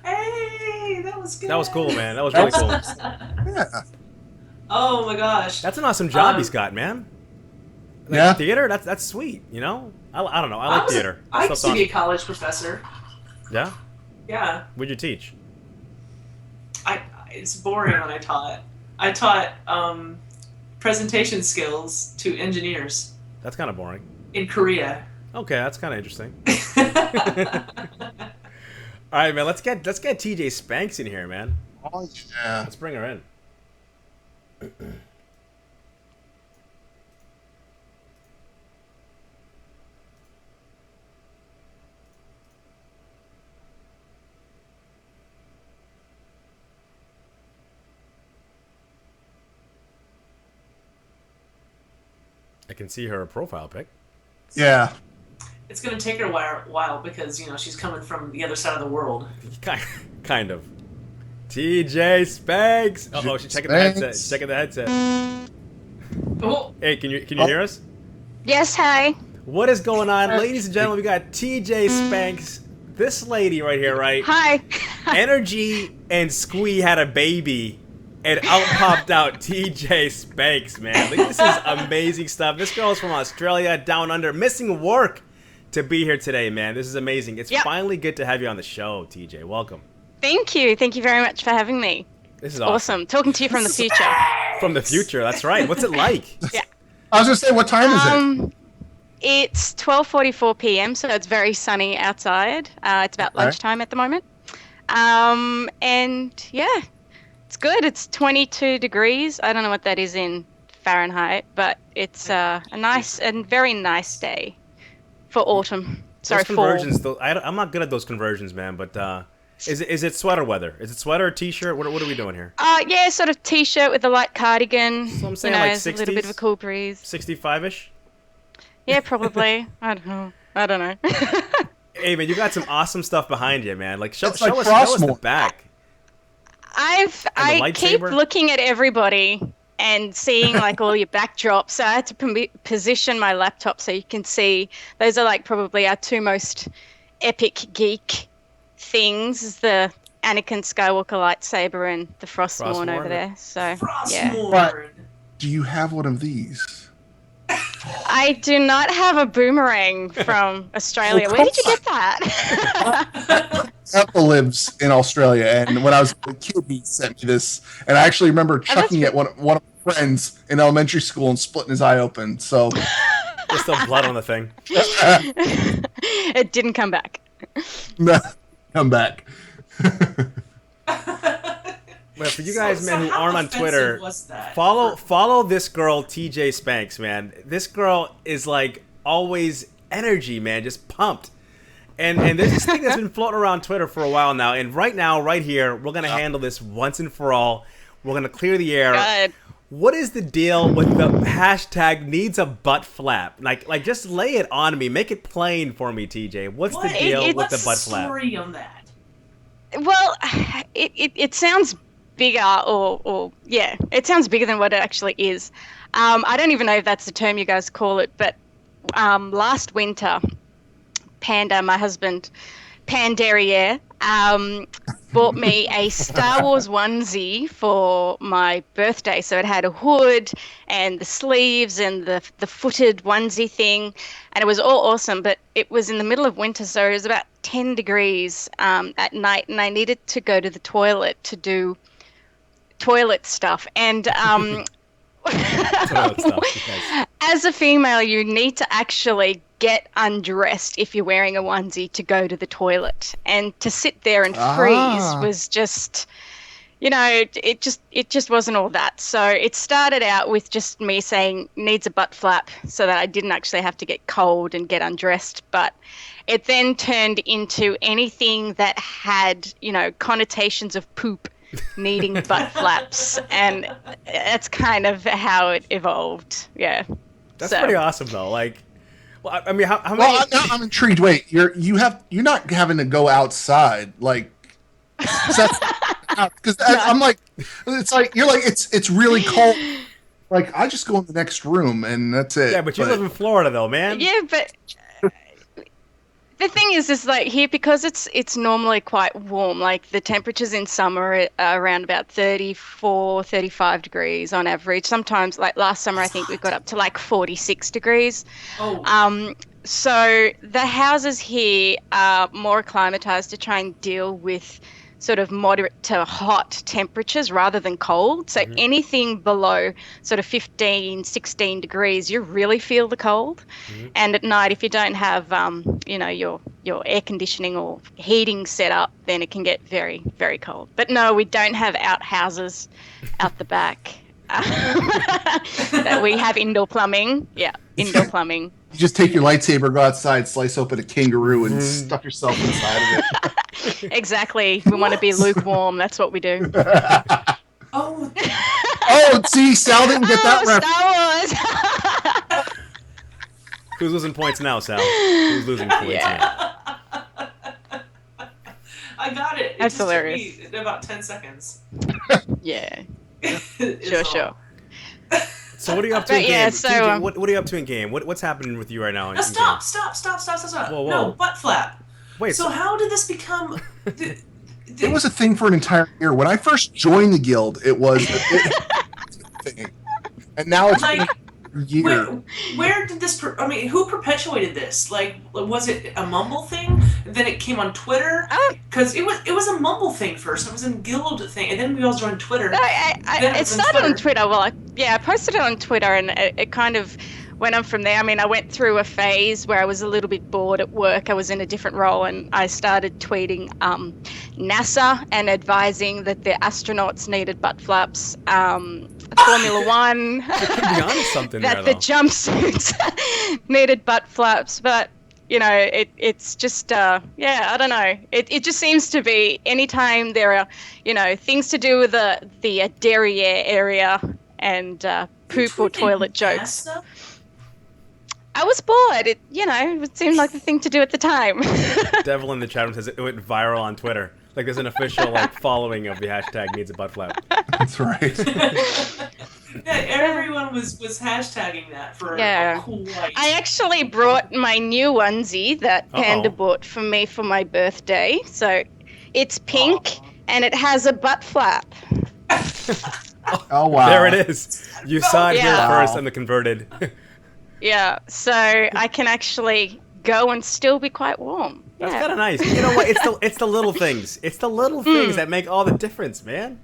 Hey, that was good. That was cool, man. That was really cool. Yeah. Oh my gosh. That's an awesome job he's got, man. Like, Yeah. Theater, that's sweet, I don't know. I like theater. I That used stuff's to be a awesome. college professor. Yeah? Yeah. What'd you teach? It's boring when I taught. I taught presentation skills to engineers That's kind of boring. in Korea. Okay, that's kind of interesting. All right, man. Let's get TJSpanxx in here, man. Oh yeah. Let's bring her in. I can see her profile pic. Yeah. It's gonna take her a while because she's coming from the other side of the world. Kind of. TJSpanxx. Oh, she's checking the headset. She's checking the headset. Oh. Hey, can you hear us? Yes, hi. What is going on, ladies and gentlemen? We got TJSpanxx. This lady right here, right? Hi. Energy and Squee had a baby, and out popped out TJSpanxx, man. Like, this is amazing stuff. This girl is from Australia, down under, missing work to be here today, man. This is amazing. It's finally good to have you on the show, TJ. Welcome. Thank you. Thank you very much for having me. This is awesome. Talking to you from the future. From the future, that's right. What's it like? Yeah. I was gonna say, what time is it? It's 12:44 p.m., so it's very sunny outside. It's about lunchtime at the moment. And yeah, it's good. It's 22 degrees. I don't know what that is in Fahrenheit, but it's a nice and very nice day for autumn. Sorry, those conversions, though, I'm not good at those conversions, man. But is it sweater weather? Is it sweater or t-shirt? What are we doing here? Yeah, sort of t-shirt with a light cardigan. So I'm saying like a little bit of a cool breeze. 65-ish. Yeah, probably. I don't know. Hey man, you got some awesome stuff behind you, man. Like show us like the Frostmourne. back. I keep looking at everybody and seeing like all your backdrops. So I had to position my laptop so you can see. Those are like probably our two most epic geek things: the Anakin Skywalker lightsaber and the Frostmourne over there. So yeah. But do you have one of these? I do not have a boomerang from Australia. Where did you get that? Apple lives in Australia, and when I was a kid, he sent me this, and I actually remember chucking it at one of my friends in elementary school and splitting his eye open. So there's still blood on the thing. It didn't come back. No, come back. Well, for you guys, man, who aren't on Twitter, follow this girl, TJSpanxx, man. This girl is like always energy, man, just pumped. And there's this thing that's been floating around Twitter for a while now. And right now, right here, we're gonna handle this once and for all. We're gonna clear the air. God. What is the deal with the hashtag needs a butt flap? Like just lay it on me, make it plain for me, TJ. What's the deal with the butt flap? What's the story on that? Well, it sounds bigger, or yeah, it sounds bigger than what it actually is. I don't even know if that's the term you guys call it, but last winter, Panda, my husband, Panderriere, bought me a Star Wars onesie for my birthday. So it had a hood and the sleeves and the footed onesie thing, and it was all awesome. But it was in the middle of winter, so it was about 10 degrees at night, and I needed to go to the toilet to do toilet stuff. And as a female, you need to actually get undressed if you're wearing a onesie to go to the toilet, and to sit there and freeze was just, it just wasn't all that. So it started out with just me saying needs a butt flap so that I didn't actually have to get cold and get undressed. But it then turned into anything that had, connotations of poop needing butt flaps, and that's kind of how it evolved. Yeah, that's pretty awesome though. Like, well, I mean, how many? Well, now I'm intrigued. Wait, you're not having to go outside, like, because I'm like, it's like you're like it's really cold. Like, I just go in the next room and that's it. Yeah, but you live in Florida though, man. Yeah, but the thing is like here, because it's normally quite warm. Like the temperatures in summer are around about 34, 35 degrees on average. Sometimes, like last summer, I think we got up to like 46 degrees. Oh. So the houses here are more acclimatized to try and deal with sort of moderate to hot temperatures rather than cold. So anything below sort of 15, 16 degrees, you really feel the cold. And at night, if you don't have, your air conditioning or heating set up, then it can get very, very cold. But no, we don't have outhouses out the back. That we have indoor plumbing. Yeah, indoor plumbing. You just take your lightsaber, go outside, slice open a kangaroo, and stuff yourself inside of it. Exactly. We want to be lukewarm. That's what we do. Oh, see, Sal didn't get that Star Wars. Who's losing points now, Sal? Who's losing points now? I got it. That's hilarious. Just took me about 10 seconds. Yeah. Sure. So what are you up to in game? Yeah, so, TJ, what are you up to in game? What's happening with you right now in game? Stop. Whoa. No, butt flap. Wait. So how did this become... It was a thing for an entire year. When I first joined the guild, it was a thing. And now it's been a year. Where did this... who perpetuated this? Like, was it a Mumble thing? Then it came on Twitter? Because it was a Mumble thing first. It was a guild thing. And then we all joined Twitter. No, it started on Twitter. Well, I posted it on Twitter, and it kind of went on from there. I mean, I went through a phase where I was a little bit bored at work. I was in a different role, and I started tweeting NASA and advising that the astronauts needed butt flaps. Formula One, that the jumpsuits needed butt flaps, but it's just I don't know. It just seems to be anytime there are things to do with the derriere area and poop or toilet jokes. I was bored. It seemed like the thing to do at the time. Devil in the chat room says it went viral on Twitter. Like there's an official like following of the hashtag needs a butt flap. That's right. Yeah, everyone was hashtagging that for Yeah. a cool light. I actually brought my new onesie that Panda bought for me for my birthday. So it's pink and it has a butt flap. Oh wow! There it is. You saw it here Yeah. first and the converted. Yeah, so I can actually go and still be quite warm. That's Yeah. kind of nice. You know what? It's the little things. It's the little things that make all the difference, man.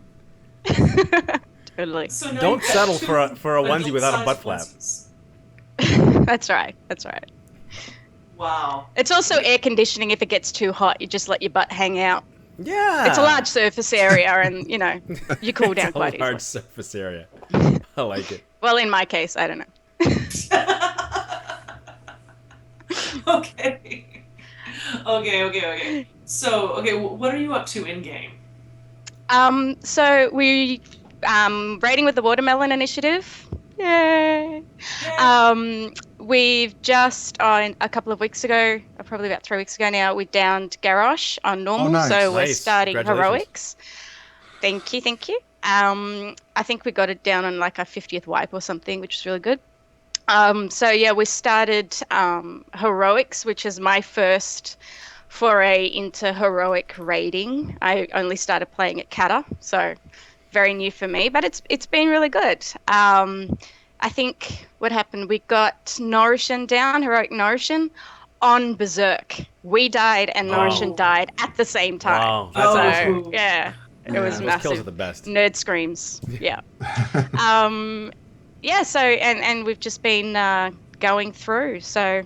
Totally. So now Don't you've got settle two for a onesie without a butt flap. adult-sized That's right. That's right. onesies. Wow. It's also air conditioning. If it gets too hot, you just let your butt hang out. Yeah. It's a large surface area, and you know you cool down It's a quite large easily. surface area. I like it. Well, in my case, I don't know. Okay. Okay. So, okay, what are you up to in game? So we raiding with the Watermelon Initiative. Yay! We've just a couple of weeks ago, or probably about 3 weeks ago now, we downed Garrosh on normal. Oh, nice. So we're Nice. starting Congratulations. heroics. Thank you. I think we got it down on like our 50th wipe or something, which is really good. So yeah, we started heroics, which is my first foray into heroic raiding. I only started playing at Kata, so very new for me, but it's been really good. I think what happened, we got Norishan down, heroic Norishan, on Berserk. We died and Norishan died at the same time. Wow, that's awesome. So yeah, it was Those massive. kills are the best. Nerd screams. Yeah. Yeah, so and we've just been going through. So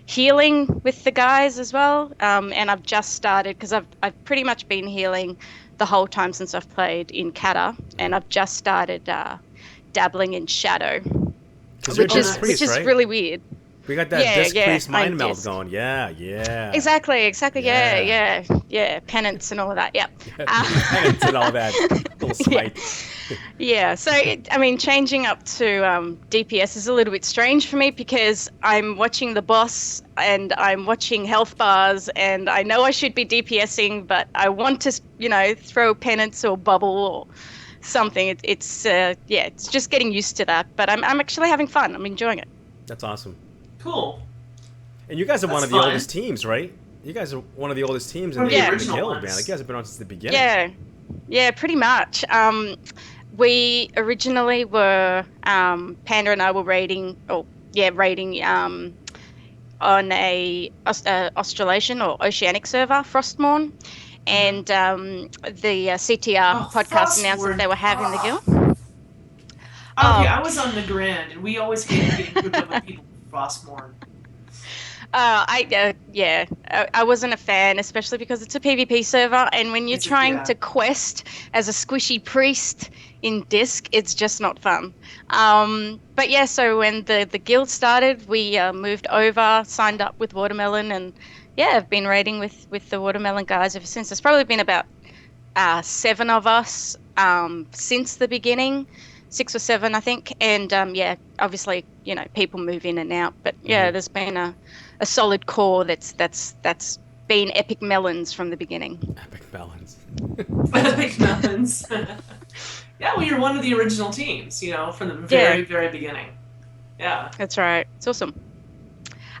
healing with the guys as well. And I've just started because I've pretty much been healing the whole time since I've played in Kata, and I've just started dabbling in Shadow, which is right? really weird. We got that disc priest I'm mind meld disc. going. Yeah. Exactly. Yeah. Penance and all of that. Yep. Penance and all that. Little smite. Yeah, so changing up to DPS is a little bit strange for me because I'm watching the boss and I'm watching health bars and I know I should be DPSing, but I want to, throw penance or bubble or something. It's just getting used to that, but I'm actually having fun. I'm enjoying it. That's awesome. Cool. And you guys are one That's of the fun. oldest teams, right? You guys are one of the oldest teams in From the the Guild, original man. ones. Like, you guys have been on since the beginning. Yeah, pretty much. We originally were Panda and I were raiding on a Australasian or Oceanic server, Frostmourne, and the CTR podcast announced that they were having the guild. Okay, I was on the Grand, and we always hated getting grouped up with people from Frostmourne. I wasn't a fan, especially because it's a PvP server, and when you're trying to quest as a squishy priest in Disc, it's just not fun. But yeah, so when the guild started, we moved over, signed up with Watermelon, and yeah, I've been raiding with the Watermelon guys ever since. There's probably been about 7 of us since the beginning. 6 or 7, I think, and obviously, people move in and out, but yeah, there's been a solid core that's been epic melons from the beginning. Epic melons. Epic melons. Yeah, well, you're one of the original teams, from the very, very beginning. Yeah. That's right. It's awesome.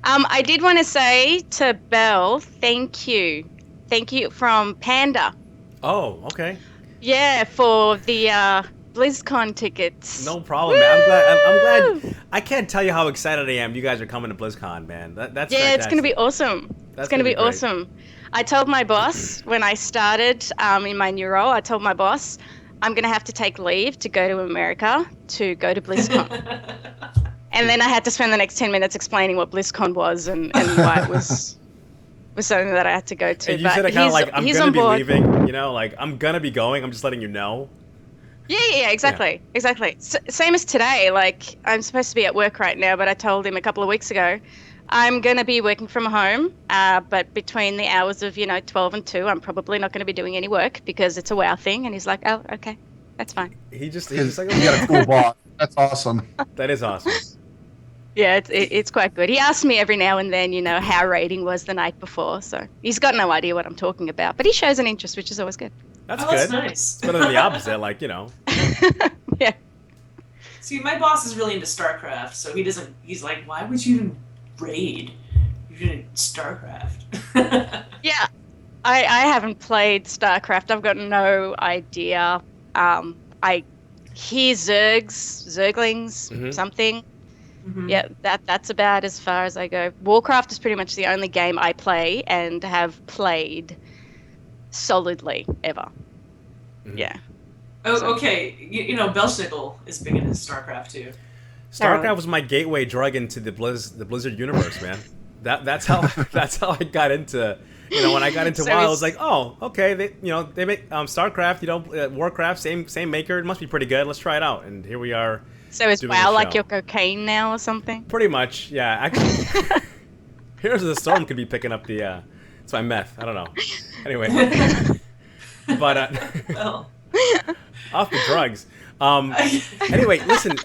I did want to say to Belle, thank you. Thank you from Panda. Oh, okay. Yeah, for the BlizzCon tickets. No problem, man. I'm glad. I can't tell you how excited I am. You guys are coming to BlizzCon, man. That's fantastic. It's gonna be awesome. It's gonna be awesome. I told my boss when I started in my new role. I told my boss I'm gonna have to take leave to go to America to go to BlizzCon. And then I had to spend the next 10 minutes explaining what BlizzCon was and why it was something that I had to go to. And you said it kind of like, I'm gonna be board. leaving. Like I'm gonna be going. I'm just letting you know. Yeah, exactly. Same as today. Like, I'm supposed to be at work right now, but I told him a couple of weeks ago, I'm going to be working from home, but between the hours of, 12 and 2, I'm probably not going to be doing any work because it's a WoW thing. And he's like, oh, okay, that's fine. He's just like, You got a cool boss. That's awesome. That is awesome. Yeah, it's quite good. He asks me every now and then, how raiding was the night before. So he's got no idea what I'm talking about, but he shows an interest, which is always good. That's Oh, good. that's nice. It's better than the opposite, like. Yeah. See, my boss is really into StarCraft, so he's like, why would you even raid? You're in StarCraft. Yeah, I haven't played StarCraft. I've got no idea. I hear Zerglings, something. Mm-hmm. Yeah, that's about as far as I go. Warcraft is pretty much the only game I play and have played solidly ever. Mm-hmm. Yeah. Oh, okay. Belshnickle is big into StarCraft too. StarCraft was my gateway drug into the Blizzard universe, man. That's how I got into. When I got into WoW, I was like, oh, okay, they make StarCraft, Warcraft, same maker. It must be pretty good. Let's try it out, and here we are. So is WoW like your cocaine now or something? Pretty much, yeah. Actually, Heroes of the Storm could be picking up the. It's my meth. I don't know. Anyway, but off the drugs. Anyway, listen,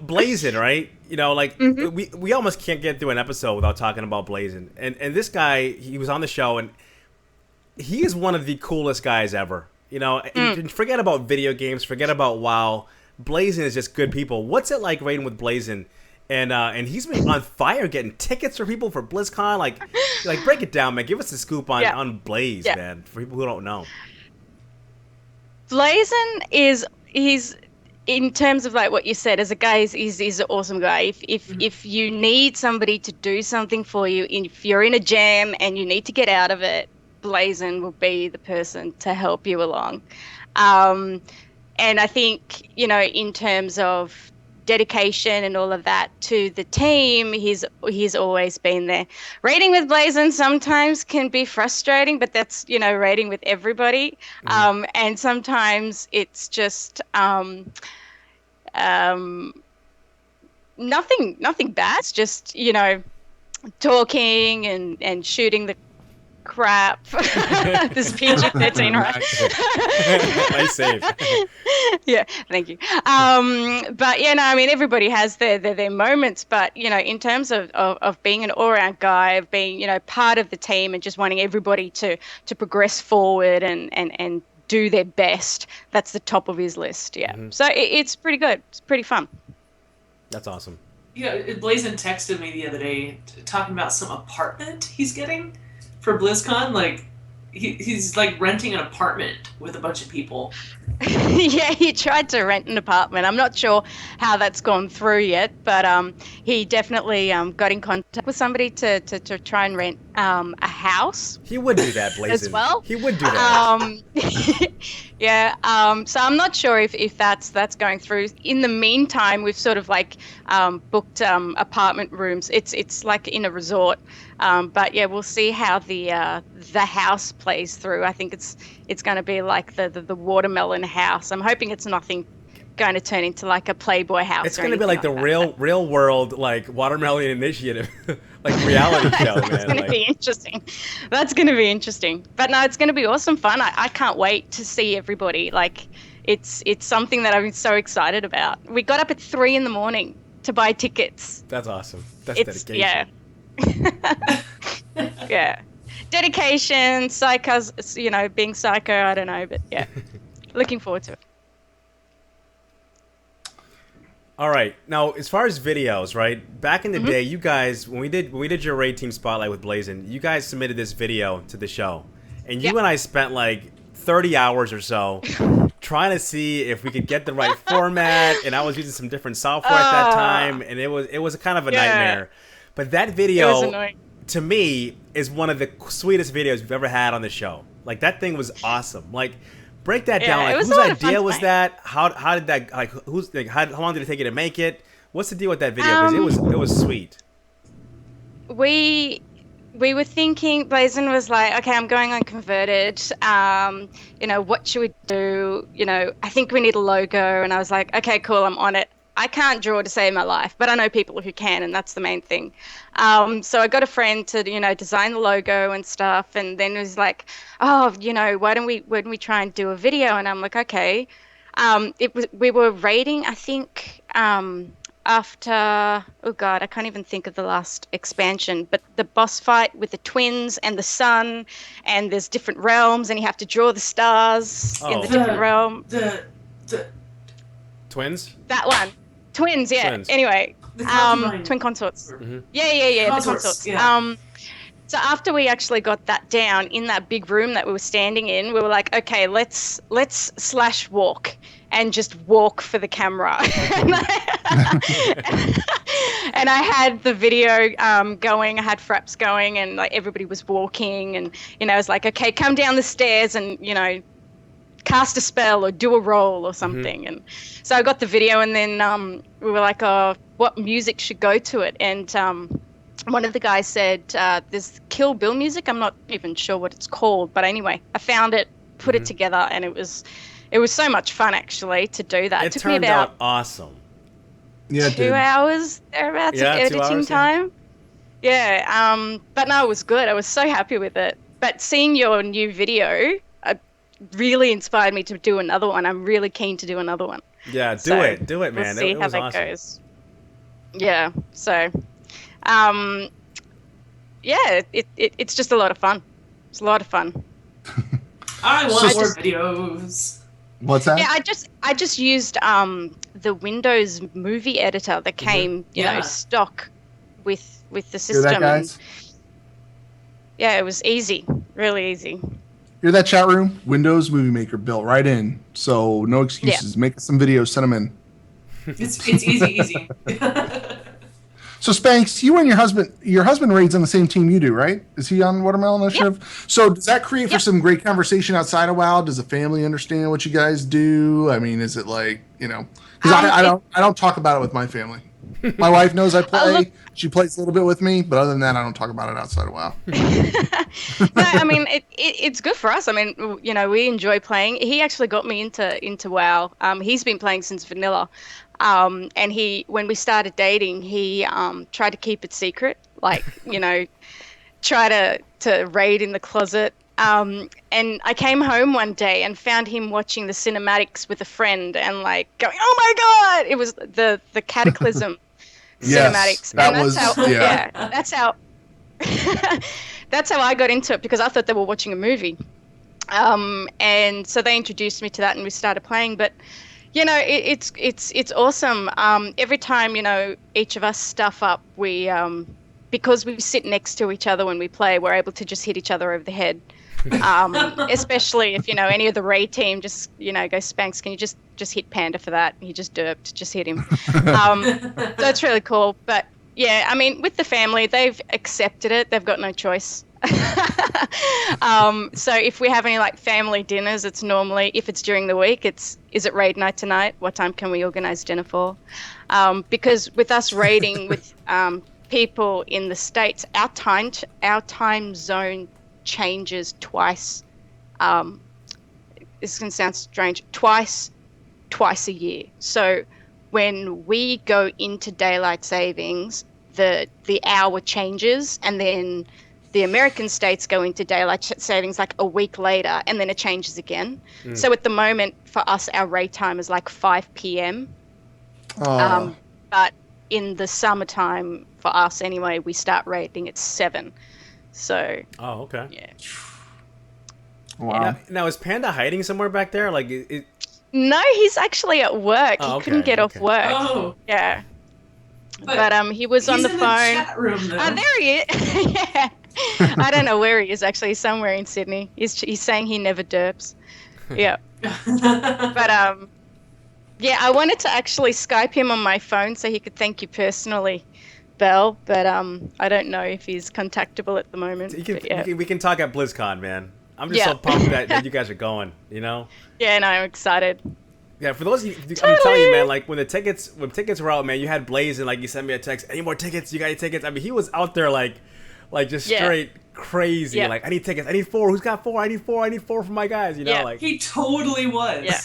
Blazin, right? We almost can't get through an episode without talking about Blazin. And this guy, he was on the show, and he is one of the coolest guys ever. And forget about video games, forget about WoW. Blazin is just good people. What's it like raiding with Blazin? And he's been on fire getting tickets for people for BlizzCon. Like break it down, man. Give us the scoop on Blaze, man, for people who don't know. Blazin he's in terms of like what you said, as a guy, he's an awesome guy. If you need somebody to do something for you, if you're in a jam and you need to get out of it, Blazin will be the person to help you along. And I think, in terms of dedication and all of that to the team, he's always been there. Raiding with Blazin sometimes can be frustrating, but that's, raiding with everybody. And sometimes it's just nothing bad. It's just, talking and shooting the crap. This PG-13, right? Nice save. Yeah, thank you. But everybody has their moments. But in terms of being an all-round guy, of being part of the team, and just wanting everybody to progress forward and do their best, that's the top of his list. Yeah. Mm-hmm. So it's pretty good. It's pretty fun. That's awesome. Yeah, Blazin texted me the other day talking about some apartment he's getting for BlizzCon. Like, he's like renting an apartment with a bunch of people. Yeah, he tried to rent an apartment. I'm not sure how that's gone through yet, but he definitely got in contact with somebody to try and rent a house. He would do that, Blazin. As well. He would do that. Yeah. So I'm not sure if that's going through. In the meantime, we've sort of like booked apartment rooms. It's like in a resort. But yeah, we'll see how the house plays through. I think it's going to be like the watermelon house. I'm hoping it's nothing going to turn into like a Playboy house. It's going to be like the real world, like Watermelon Initiative, like reality show, man. It's going to be interesting. That's going to be interesting. But no, it's going to be awesome fun. I can't wait to see everybody. Like, it's something that I'm so excited about. We got up at 3 a.m. to buy tickets. That's awesome. That's dedication. Yeah. Yeah, dedication, psychos, being psycho, I don't know, but yeah, looking forward to it. All right, now as far as videos, right, back in the day, you guys, when we did your raid team spotlight with Blazin, you guys submitted this video to the show, and you and I spent like 30 hours or so trying to see if we could get the right format, and I was using some different software at that time, and it was kind of a nightmare. But that video, to me, is one of the sweetest videos we've ever had on the show. Like, that thing was awesome. Like, break that down. Like, whose idea was that? How did that? Like, how long did it take you to make it? What's the deal with that video? Because it was sweet. We were thinking. Blazin was like, okay, I'm going on Converted. What should we do? I think we need a logo. And I was like, okay, cool, I'm on it. I can't draw to save my life, but I know people who can, and that's the main thing. So I got a friend to, design the logo and stuff, and then it was like, oh, why don't we try and do a video? And I'm like, okay. We were raiding, I think, after, oh god, I can't even think of the last expansion, but the boss fight with the twins and the sun, and there's different realms, and you have to draw the stars in the different realm. The Twins? That one. Twins, yeah. Twins. Anyway, concubine. twin consorts. Mm-hmm. Yeah, the Consorts, consorts. yeah. So after we actually got that down in that big room that we were standing in, we were like, okay, let's slash walk and just walk for the camera. And I had the video going, I had fraps going, and like everybody was walking, and I was like, okay, come down the stairs and cast a spell or do a roll or something. And so I got the video, and then we were like, oh, what music should go to it? And one of the guys said there's Kill Bill music. I'm not even sure what it's called, but anyway, I found it, put it together, and it was so much fun actually to do that. It took turned me about out awesome. Yeah, 2 hours thereabouts of editing time. Yeah, but no, it was good. I was so happy with it. But seeing your new video really inspired me to do another one. I'm really keen to do another one. Yeah, do it, man. We'll see it how was that awesome. goes. Yeah, so, yeah, it's just a lot of fun. It's a lot of fun. I want more videos. What's that? Yeah, I just used the Windows movie editor that came, you know, stock with the system. Hear that, guys? Yeah, it was easy, really easy. Hear that, chat room? Windows Movie Maker built right in, so no excuses. Make some videos, send them in. It's easy. So Spanx, you and your husband raids on the same team you do, right? Is he on Watermelon Initiative? So does that create for some great conversation outside of WoW? Does the family understand what you guys do? I mean, is it like, because I don't talk about it with my family. My wife knows I play. She plays a little bit with me, but other than that, I don't talk about it outside of WoW. No, I mean it's good for us. I mean, we enjoy playing. He actually got me into WoW. He's been playing since vanilla. And when we started dating, he tried to keep it secret, like, try to raid in the closet. And I came home one day and found him watching the cinematics with a friend and like going, "Oh my god!" It was the Cataclysm cinematics. That's how that's how I got into it, because I thought they were watching a movie. And so they introduced me to that, and we started playing. But it's awesome. Every time each of us stuff up, we because we sit next to each other when we play, we're able to just hit each other over the head. Especially if any of the raid team just go, "Spanx, can you just hit Panda for that?" He just derped, just hit him. So it's really cool. But yeah, I mean, with the family, they've accepted it. They've got no choice. So if we have any like family dinners, it's normally, if it's during the week, is it raid night tonight? What time can we organize dinner for? Because with us raiding with people in the States, our time zone changes twice. This can sound strange. Twice a year. So when we go into daylight savings, the hour changes, and then the American states go into daylight savings like a week later, and then it changes again. So at the moment for us, our raid time is like 5 p.m. But in the summertime for us anyway, we start raiding at 7. So. Oh, okay. Yeah. Wow. Now is Panda hiding somewhere back there? Like, No, he's actually at work. Oh, he couldn't get off work. Oh. Yeah. But he was on the phone. Chat room, though. There he is. Yeah. I don't know where he is actually. He's somewhere in Sydney. He's saying he never derps. Yeah. But yeah, I wanted to actually Skype him on my phone so he could thank you personally, Belle. But I don't know if he's contactable at the moment. We can talk at BlizzCon, man. I'm just so pumped that you guys are going. Yeah, no, I'm excited. Yeah, for those of you, I'm telling you, man, like when tickets were out, man, you had Blaze and like you sent me a text, "Any more tickets? You got any tickets?" I mean, he was out there like just straight crazy. Yeah. Like, I need tickets. I need 4. Who's got 4? I need 4 for my guys. Like he totally was. Yeah.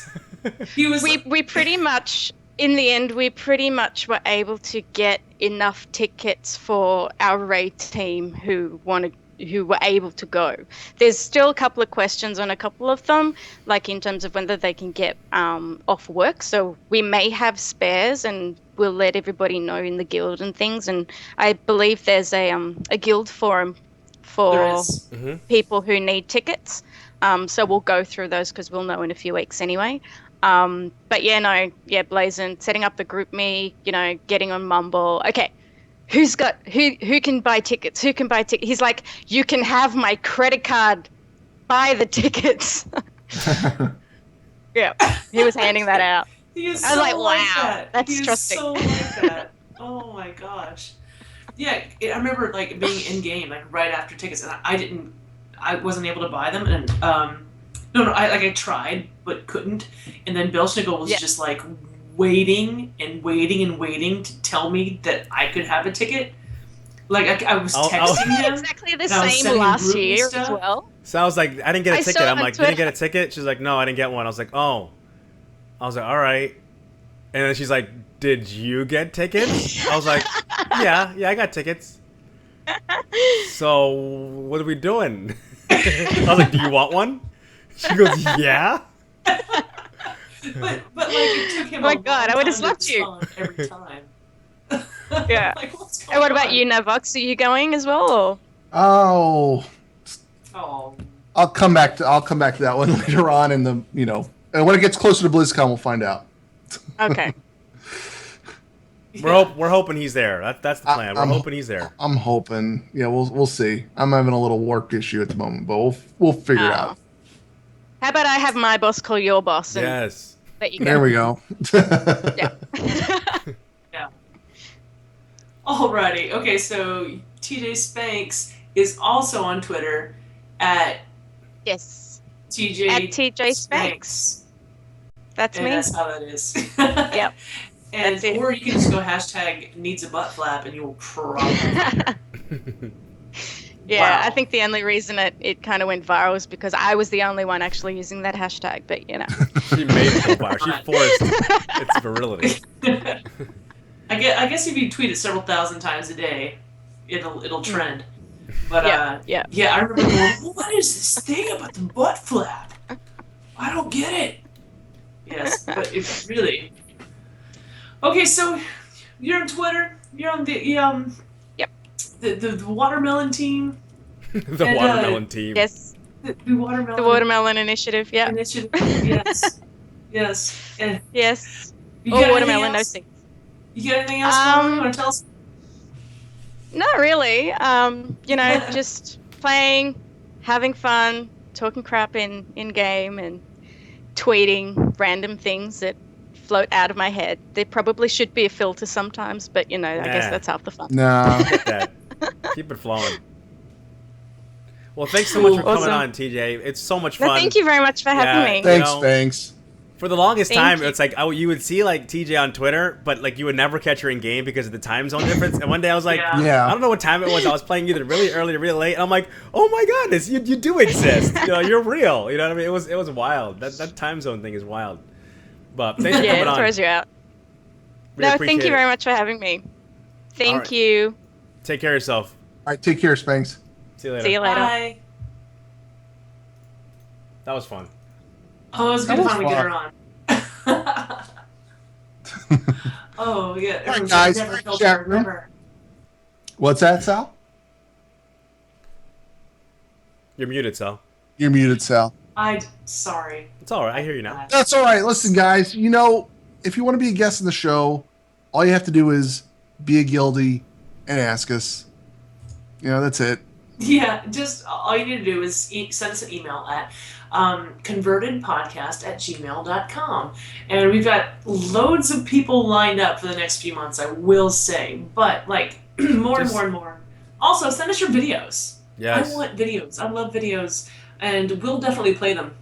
He was. We pretty much, in the end, we pretty much were able to get enough tickets for our raid team who want to who were able to go. There's still a couple of questions on a couple of them, like in terms of whether they can get off work. So we may have spares, and we'll let everybody know in the guild and things. And I believe there's a guild forum for people who need tickets. So we'll go through those because we'll know in a few weeks anyway. But Blazin, setting up the group me, getting on Mumble. Okay. Who can buy tickets? Who can buy tickets? He's like, you can have my credit card, buy the tickets. Yeah, he was handing that out. He is I was so like, wow, that. that's he trusting. Is so like that. Oh my gosh. Yeah, I remember like being in game like right after tickets, and I wasn't able to buy them, and I tried but couldn't, and then Belshnickle was just like waiting to tell me that I could have a ticket. Like I was texting him. Exactly the same last year as well. So I was like, I didn't get a ticket. I'm like, you didn't get a ticket? She's like, no, I didn't get one. I was like, oh. I was like, all right. And then she's like, did you get tickets? I was like, yeah, I got tickets. So what are we doing? I was like, do you want one? She goes, yeah. But like it took him. Oh my god, I would have slapped you every time. Yeah. Like, what's going And what about on? you, Navox? Are you going as well, or? Oh, Oh. I'll come back to that one later on in the and when it gets closer to BlizzCon, we'll find out. Okay. We're hoping he's there. That's the plan. We're hoping he's there. I'm hoping. Yeah, we'll see. I'm having a little work issue at the moment, but we'll figure it out. How about I have my boss call your boss? And Yes. let you go. There we go. Yeah. Yeah. Alrighty. Okay, so TJSpanxx is also on Twitter at Yes. TJ At TJSpanxx. That's and me. That's how that is. Yep. And That's it. or you can just go hashtag needs a butt flap and you will probably find her. Yeah, Wow. I think the only reason it kind of went viral is because I was the only one actually using that hashtag, but She made it go viral. She forced its virility. I guess if you tweet it several thousand times a day, it'll trend. But yeah. I remember going, what is this thing about the butt flap? I don't get it. Yes, but it's really okay. So you're on Twitter. You're on the the watermelon team. The watermelon team. Yes. The watermelon. The Watermelon Initiative. Yeah. Initiative. Yes. Yes. And Yes. you Or got watermelon, anything no else? thing. You got anything else going on? You want to tell us? Not really. Just playing, having fun, talking crap in game, and tweeting random things that float out of my head. There probably should be a filter sometimes, but I guess that's half the fun. No. Get that. Keep it flowing. Well, thanks so much for coming Awesome. on, TJ. It's so much No, fun. thank you very much for having me. Thanks, Spanxx. For the longest Thank time, you. it's like you would see like TJ on Twitter, but like you would never catch her in game because of the time zone difference. And one day I was like, Yeah. I don't know what time it was. I was playing either really early or really late, and I'm like, oh my goodness, you do exist. You're real. You know what I mean? It was wild. That time zone thing is wild. But thanks for Yeah, coming it on. throws you out. We No, appreciate thank you it. very much for having me. Thank All right. you. Take care of yourself. All right, take care, Spanxx. See you later. See you later. Bye. That was fun. Oh, it was That good was fun to get fun. her on. Oh yeah. All right, Everyone's guys, never all right, felt chat her, room. never. What's that, Sal? You're muted, Sal. You're muted, Sal. Sorry. It's all right. I hear you now. That's all right. Listen, guys, if you want to be a guest on the show, all you have to do is be a guildie and ask us. That's it. Yeah, just all you need to do is send us an email at convertedpodcast@gmail.com. And we've got loads of people lined up for the next few months, I will say. But, more and more. Also, send us your videos. Yes. I want videos. I love videos. And we'll definitely play them.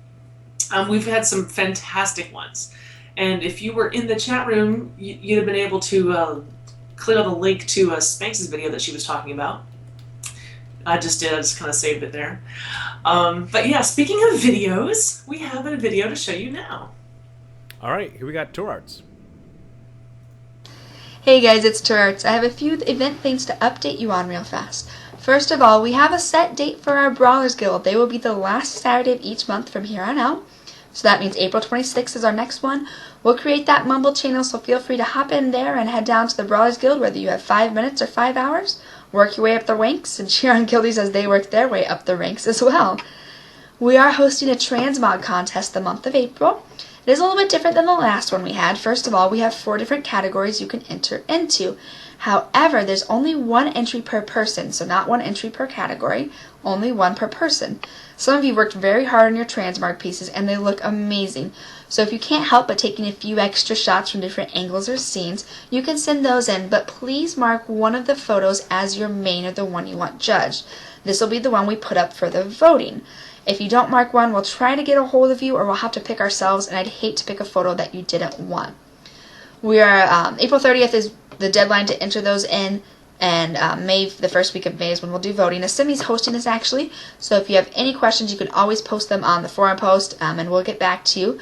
We've had some fantastic ones. And if you were in the chat room, you'd have been able to click on the link to Spanx's video that she was talking about. I just kind of saved it there. But yeah, speaking of videos, we have a video to show you now. All right, here we got Turarts. Hey guys, it's Turarts. I have a few event things to update you on real fast. First of all, we have a set date for our Brawlers Guild. They will be the last Saturday of each month from here on out. So that means April 26th is our next one. We'll create that Mumble channel, so feel free to hop in there and head down to the Brawlers Guild, whether you have 5 minutes or 5 hours. Work your way up the ranks and cheer on guildies as they work their way up the ranks as well. We are hosting a transmog contest the month of April. It is a little bit different than the last one we had. First of all, we have 4 different categories you can enter into. However, there's only 1 entry per person, so not 1 entry per category, only 1 per person. Some of you worked very hard on your transmog pieces and they look amazing. So if you can't help but taking a few extra shots from different angles or scenes, you can send those in, but please mark one of the photos as your main or the one you want judged. This will be the one we put up for the voting. If you don't mark one, we'll try to get a hold of you or we'll have to pick ourselves, and I'd hate to pick a photo that you didn't want. We are, April 30th is the deadline to enter those in, and the first week of May is when we'll do voting. Assimi's hosting this actually, so if you have any questions, you can always post them on the forum post, and we'll get back to you.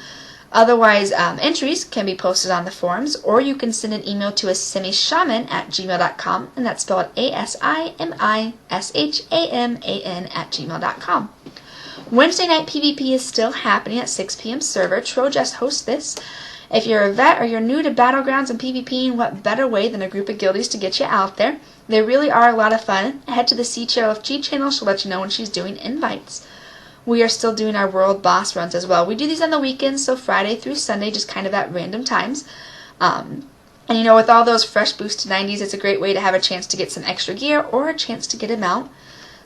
Otherwise, entries can be posted on the forums, or you can send an email to asimishaman@gmail.com, and that's spelled ASIMISHAMAN@gmail.com. Wednesday night PvP is still happening at 6 p.m. server. Trojas hosts this. If you're a vet or you're new to Battlegrounds and PvPing, what better way than a group of guildies to get you out there? They really are a lot of fun. Head to the CTRLFG channel. She'll let you know when she's doing invites. We are still doing our world boss runs as well. We do these on the weekends, so Friday through Sunday, just kind of at random times. And you know, with all those fresh boost to 90s, it's a great way to have a chance to get some extra gear or a chance to get a mount.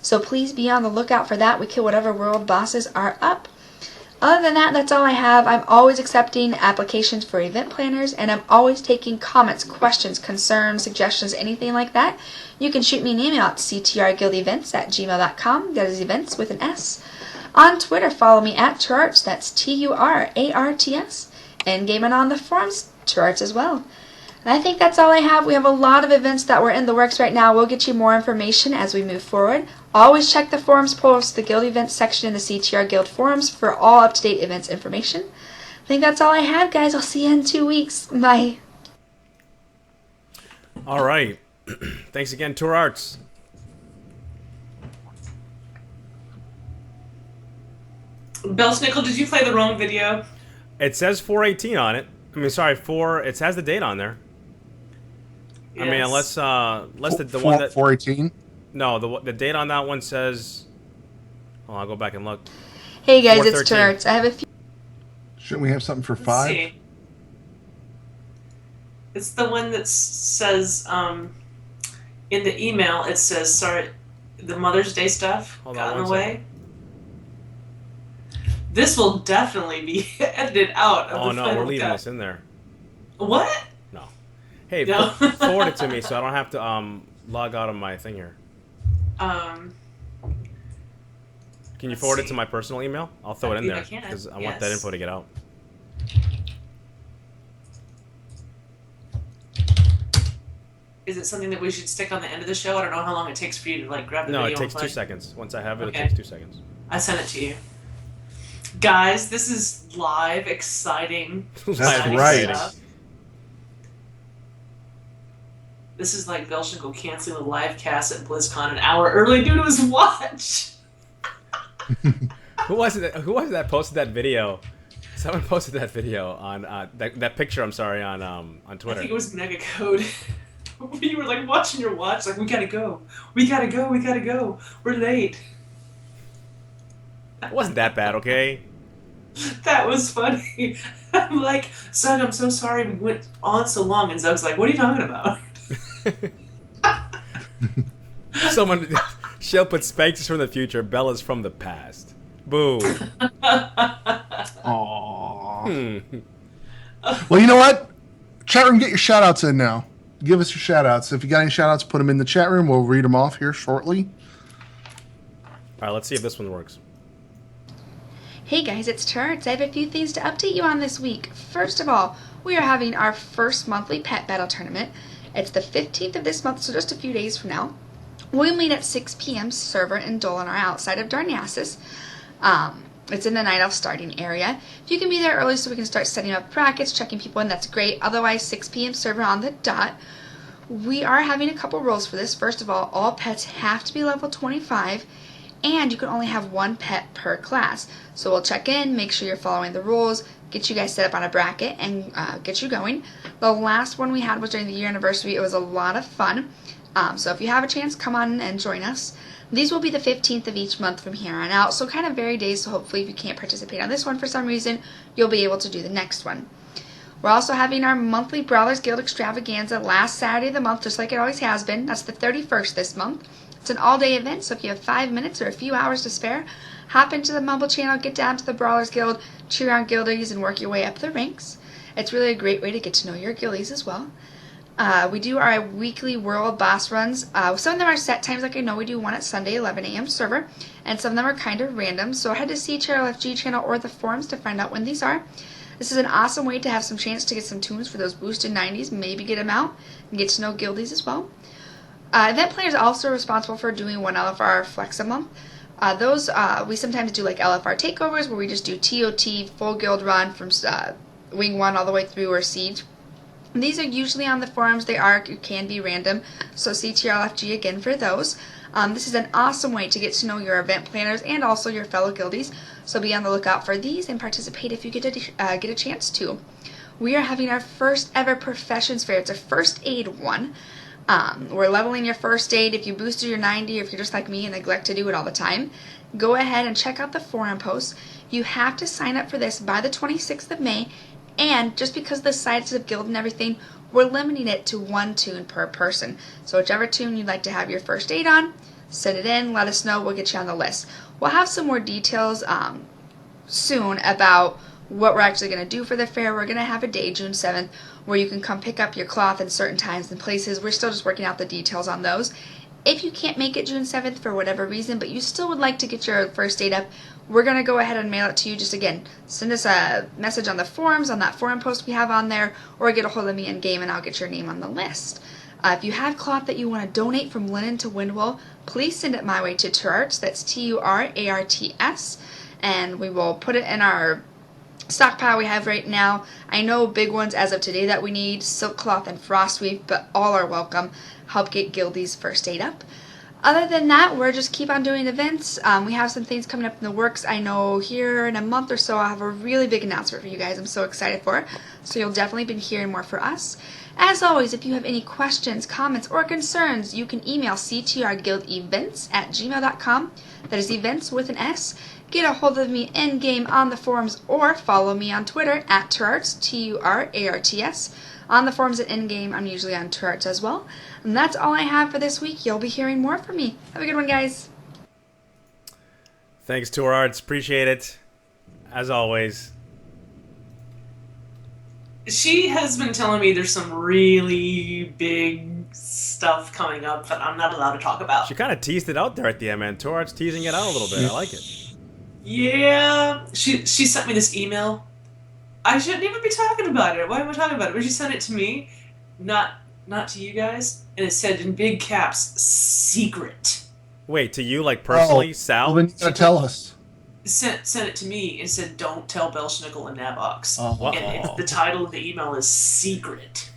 So please be on the lookout for that. We kill whatever world bosses are up. Other than that, that's all I have. I'm always accepting applications for event planners, and I'm always taking comments, questions, concerns, suggestions, anything like that. You can shoot me an email at ctrguildevents@gmail.com. That is events with an S. On Twitter, follow me at Turarts. That's TURARTS. And gaming on the forums, Turarts as well. And I think that's all I have. We have a lot of events that were in the works right now. We'll get you more information as we move forward. Always check the forums post, the guild events section in the CTR Guild forums for all up-to-date events information. I think that's all I have, guys. I'll see you in 2 weeks. Bye. All right. Thanks again, Turarts. Belshnickle, did you play the wrong video? It says 418 on it. I mean, sorry, it has the date on there. Yes. I mean, unless the one that 418. No, the date on that one says. Oh, I'll go back and look. Hey guys, it's Turarts. I have a few. Shouldn't we have something for 5? See. It's the one that says in the email. It says sorry, the Mother's Day stuff got in the way. This will definitely be edited out. Oh no, we're leaving this in there. What? No. Hey, forward it to me so I don't have to log out of my thing here. Can you forward it to my personal email? I'll throw it in there because I want that info to get out. Is it something that we should stick on the end of the show? I don't know how long it takes for you to like grab the video. No, it takes 2 seconds. Once I have it, it takes 2 seconds. I sent it to you. Guys, this is live, exciting. That's right. Stuff. This is like Belshnickle canceling the live cast at BlizzCon an hour early due to his watch. Who was it that posted that video? Someone posted that video on that picture. I'm sorry, on Twitter. I think it was Megacode. You were like watching your watch, like we gotta go, we gotta go, we gotta go. We're late. It wasn't that bad, okay? That was funny. I'm like, Zug, I'm so sorry we went on so long, and Zug's like, what are you talking about? Someone, Shell put Spanxx from the future, Bella's from the past. Boo. Aww. Well, you know what? Chat room, get your shout-outs in now. Give us your shout-outs. If you got any shout-outs, put them in the chat room. We'll read them off here shortly. All right, let's see if this one works. Hey guys, it's Turarts. I have a few things to update you on this week. First of all, we are having our first monthly pet battle tournament. It's the 15th of this month, so just a few days from now. We'll meet at 6 p.m. server in Dolinar outside of Darnassus. It's in the Night Elf starting area. If you can be there early so we can start setting up brackets, checking people in, that's great. Otherwise, 6 p.m. server on the dot. We are having a couple rules for this. First of all pets have to be level 25, and you can only have one pet per class. So we'll check in, make sure you're following the rules, get you guys set up on a bracket, and get you going. The last one we had was during the year anniversary. It was a lot of fun. So if you have a chance, come on and join us. These will be the 15th of each month from here on out, so kind of vary days, so hopefully if you can't participate on this one for some reason, you'll be able to do the next one. We're also having our monthly Brawlers Guild extravaganza last Saturday of the month, just like it always has been. That's the 31st this month. It's an all-day event, so if you have 5 minutes or a few hours to spare, hop into the Mumble channel, get down to the Brawlers Guild, cheer on guildies, and work your way up the ranks. It's really a great way to get to know your guildies as well. We do our weekly world boss runs. Some of them are set times, like I know we do one at Sunday, 11 a.m. server, and some of them are kind of random, so head to CTRLFG channel or the forums to find out when these are. This is an awesome way to have some chance to get some tunes for those boosted 90s, maybe get them out, and get to know guildies as well. Event planners are also responsible for doing one LFR flex a month. We sometimes do like LFR takeovers, where we just do TOT, full guild run from Wing 1 all the way through, or Siege. These are usually on the forums. They can be random, so CTRLFG again for those. This is an awesome way to get to know your event planners and also your fellow guildies, so be on the lookout for these and participate if you get a chance to. We are having our first ever Professions Fair. It's a first aid one. We're leveling your first aid. If you boosted your 90, or if you're just like me and neglect to do it all the time, go ahead and check out the forum posts. You have to sign up for this by the 26th of May, and just because of the sizes of guild and everything, we're limiting it to one tune per person. So whichever tune you'd like to have your first aid on, send it in, let us know, we'll get you on the list. We'll have some more details soon about what we're actually going to do for the fair. We're going to have a day, June 7th, where you can come pick up your cloth at certain times and places. We're still just working out the details on those. If you can't make it June 7th for whatever reason, but you still would like to get your first aid up, we're going to go ahead and mail it to you. Just again, send us a message on the forums, on that forum post we have on there, or get a hold of me in game and I'll get your name on the list. If you have cloth that you want to donate from linen to windwool, please send it my way to Turarts. That's Turarts, and we will put it in our stockpile we have right now. I know big ones as of today that we need, silk cloth and frostweave, but all are welcome. Help get guildies first aid up. Other than that, we're just keep on doing events. We have some things coming up in the works. I know here in a month or so I'll have a really big announcement for you guys. I'm so excited for it. So you'll definitely be hearing more for us. As always, if you have any questions, comments, or concerns, you can email ctrguildevents@gmail.com. That is events with an S. Get a hold of me in-game on the forums, or follow me on Twitter at Turarts, Turarts. On the forums and in-game, I'm usually on Turarts as well. And that's all I have for this week. You'll be hearing more from me. Have a good one, guys. Thanks, Turarts. Appreciate it. As always. She has been telling me there's some really big stuff coming up that I'm not allowed to talk about. She kind of teased it out there at the end, man. Turarts teasing it out a little bit. I like it. Yeah. She sent me this email. I shouldn't even be talking about it. Why am I talking about it? But she sent it to me, not to you guys, and it said in big caps, secret. Wait, to you, like personally, Sal? Well, then you gotta tell us. Sent it to me and said, don't tell Belshnickle and Navox. Oh. And the title of the email is Secret.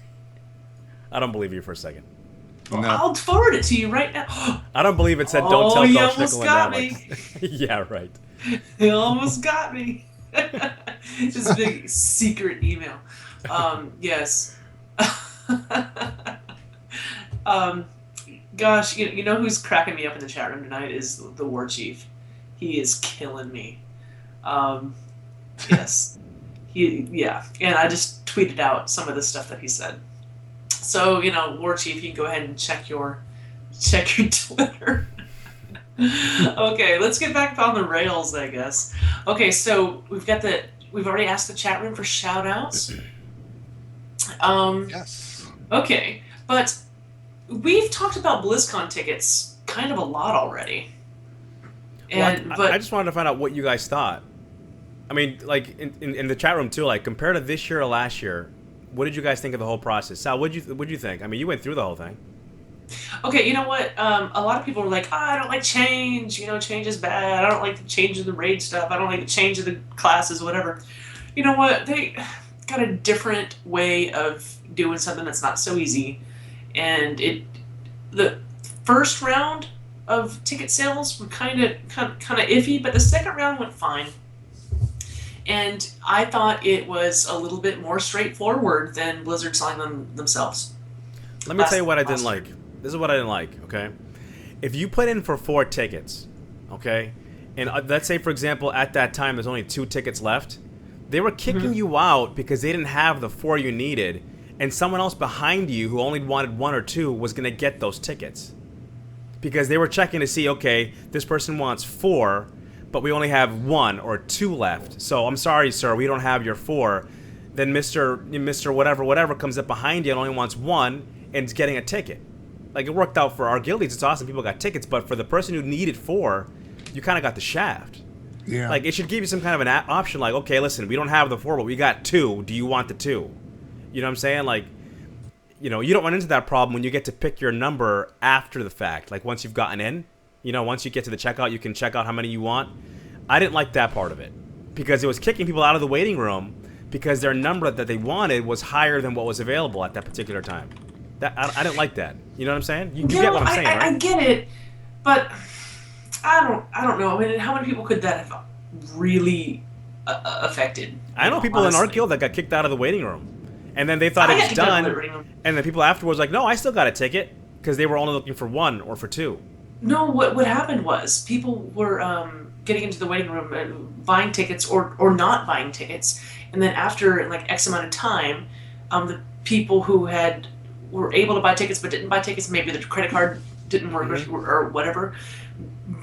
I don't believe you for a second. No. I'll forward it to you right now. I don't believe it said don't tell Belshnickle and Navox. Yeah, right. He almost got me. Just a big secret email. Yes. Gosh, you know who's cracking me up in the chat room tonight is the War Chief. He is killing me. Yes. And I just tweeted out some of the stuff that he said. So, War Chief, you can go ahead and check your Twitter. Okay, let's get back on the rails, I guess. Okay, so we've already asked the chat room for shout outs. Yes. Okay, but we've talked about BlizzCon tickets kind of a lot already. I just wanted to find out what you guys thought. I mean, like in the chat room too. Like compared to this year or last year, what did you guys think of the whole process? Sal, what'd you think? I mean, you went through the whole thing. Okay, you know what? A lot of people were like, I don't like change. Change is bad. I don't like the change in the raid stuff. I don't like the change of the classes, whatever. You know what? They got a different way of doing something that's not so easy. and the first round of ticket sales were kind of iffy, but the second round went fine. And I thought it was a little bit more straightforward than Blizzard selling them themselves. Let me tell you what I didn't like. This is what I didn't like, okay? If you put in for 4 tickets, okay, and let's say, for example, at that time there's only 2 tickets left, they were kicking you out because they didn't have the 4 you needed, and someone else behind you who only wanted 1 or 2 was going to get those tickets. Because they were checking to see, okay, this person wants 4, but we only have 1 or 2 left. So I'm sorry, sir, we don't have your 4. Then Mr. whatever comes up behind you and only wants 1 and is getting a ticket. Like, it worked out for our guildies. It's awesome. People got tickets, but for the person who needed 4, you kind of got the shaft. Yeah. Like, it should give you some kind of an option. Like, okay, listen, we don't have the 4, but we got 2. Do you want the 2? You know what I'm saying? Like, you know, you don't run into that problem when you get to pick your number after the fact. Like, once you've gotten in, you know, once you get to the checkout, you can check out how many you want. I didn't like that part of it because it was kicking people out of the waiting room because their number that they wanted was higher than what was available at that particular time. I didn't like that. You know what I'm saying? You get what I'm saying, right? I get it, but I don't know. I mean, how many people could that have really affected? I know people in our guild that got kicked out of the waiting room, and then they thought it was done, and then people afterwards like, no, I still got a ticket because they were only looking for 1 or for 2. No, what happened was people were getting into the waiting room and buying tickets or not buying tickets, and then after like X amount of time, the people who were able to buy tickets but didn't buy tickets, maybe the credit card didn't work or whatever,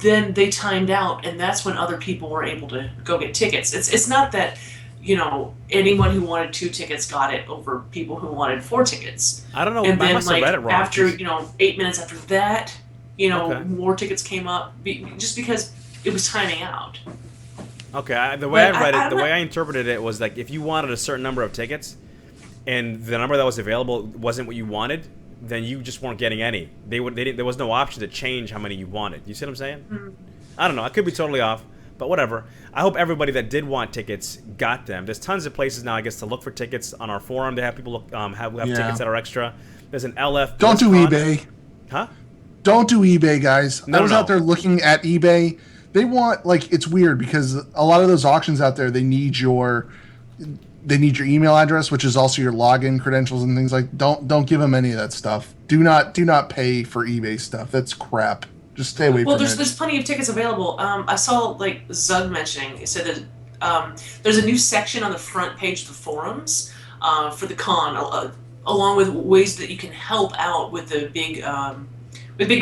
then they timed out, and that's when other people were able to go get tickets. It's not that, you know, anyone who wanted 2 tickets got it over people who wanted 4 tickets. I don't know. And I then must have read it wrong. after 8 minutes after that, you know, more tickets came up just because it was timing out. Okay, the way I read it, the way I interpreted it was like if you wanted a certain number of tickets, and the number that was available wasn't what you wanted, then you just weren't getting any. There was no option to change how many you wanted. You see what I'm saying? Mm-hmm. I don't know. I could be totally off, but whatever. I hope everybody that did want tickets got them. There's tons of places now, I guess, to look for tickets on our forum. They have people look, have tickets that are extra. There's an LF. Don't do eBay. Huh? Don't do eBay, guys. I was No. out there looking at eBay. They want, like, it's weird because a lot of those auctions out there, they need your email address, which is also your login credentials and things like. Don't give them any of that stuff. Do not pay for eBay stuff. That's crap. Just stay away from it. Well, there's plenty of tickets available. I saw like Zug mentioning. He said that there's a new section on the front page of the forums for the con, along with ways that you can help out with the big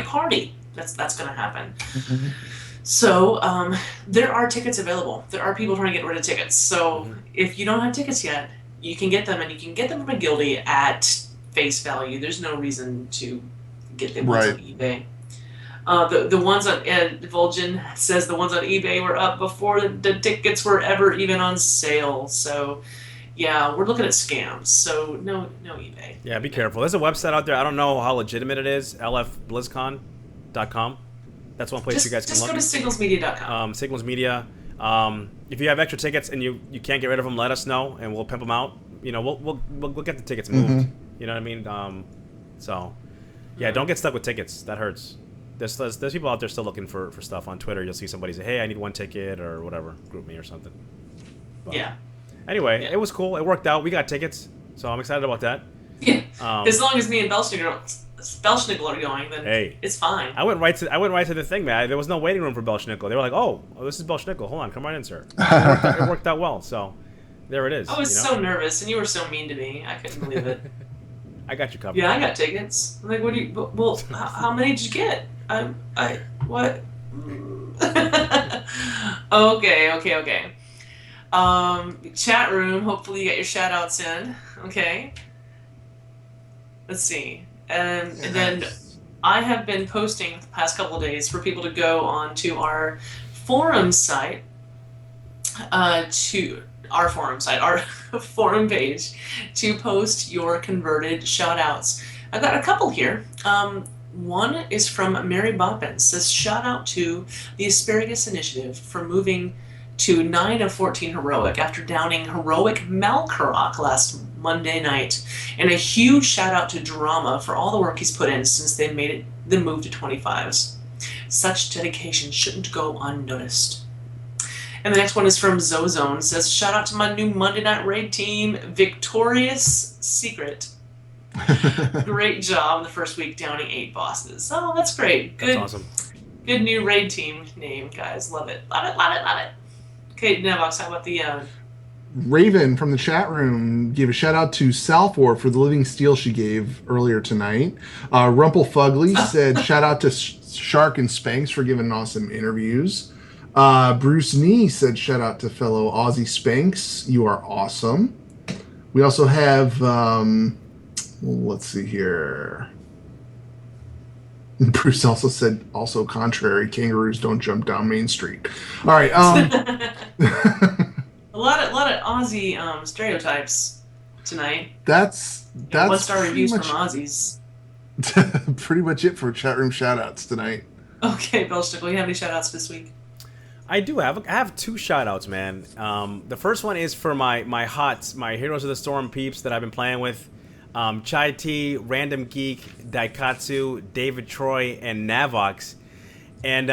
party that's going to happen. Mm-hmm. So there are tickets available. There are people trying to get rid of tickets. So if you don't have tickets yet, you can get them, and you can get them from a guildie at face value. There's no reason to get them ones on eBay. The ones on Vol'jin says the ones on eBay were up before the tickets were ever even on sale. So yeah, we're looking at scams. So no eBay. Yeah, be careful. There's a website out there. I don't know how legitimate it is. lfblizzcon.com. That's one place you guys can look. Just go to signalsmedia.com. Signals Media. If you have extra tickets and you can't get rid of them, let us know and we'll pimp them out. You know, we'll get the tickets moved. You know what I mean? So yeah, don't get stuck with tickets. That hurts. There's people out there still looking for stuff on Twitter. You'll see somebody say, "Hey, I need 1 ticket" or whatever. Group me or something. But yeah. Anyway, it was cool. It worked out. We got tickets, so I'm excited about that. Yeah. As long as me and Belshnickle are going, then it's fine. I went right to the thing, man. There was no waiting room for Belshnickle. They were like, "Oh, this is Belshnickle. Hold on, come right in, sir." It worked out well. So there it is. I was so nervous, and you were so mean to me. I couldn't believe it. I got you covered. Yeah, I got tickets. I'm like, what do you? Well, how many did you get? What? Okay. Chat room. Hopefully, you got your shout outs in. Okay. Let's see. And then I have been posting the past couple of days for people to go onto our forum site, our forum page, to post your converted shout-outs. I've got a couple here. One is from Mary Boppins. Says, shout out to the Asparagus Initiative for moving to 9 of 14 heroic after downing heroic Malkarok last Monday night. And a huge shout out to Drama for all the work he's put in since they made the move to 25s. Such dedication shouldn't go unnoticed. And the next one is from Zozone. Says, shout out to my new Monday Night Raid team, Victorious Secret. Great job the first week downing 8 bosses. Oh, that's great. Good. That's awesome. Good new raid team name, guys. Love it. Love it, love it, love it. Okay, Navox, how about the... Raven from the chat room gave a shout out to Salfor for the living steel she gave earlier tonight. Rumpelfugly said shout out to Shark and Spanx for giving awesome interviews. Bruce Nee said shout out to fellow Aussie Spanx. You are awesome. We also have, let's see here. Bruce also said, also contrary, kangaroos don't jump down Main Street. All right. A lot of Aussie stereotypes tonight. That's 1-star reviews from Aussies. Pretty much it for chat room shout outs tonight. Okay, Belshnickle, you have any shout outs this week? I do have. I have 2 shout-outs, man. The first one is for my Heroes of the Storm peeps that I've been playing with. Chai T, Random Geek, Daikatsu, David Troy, and Navox. And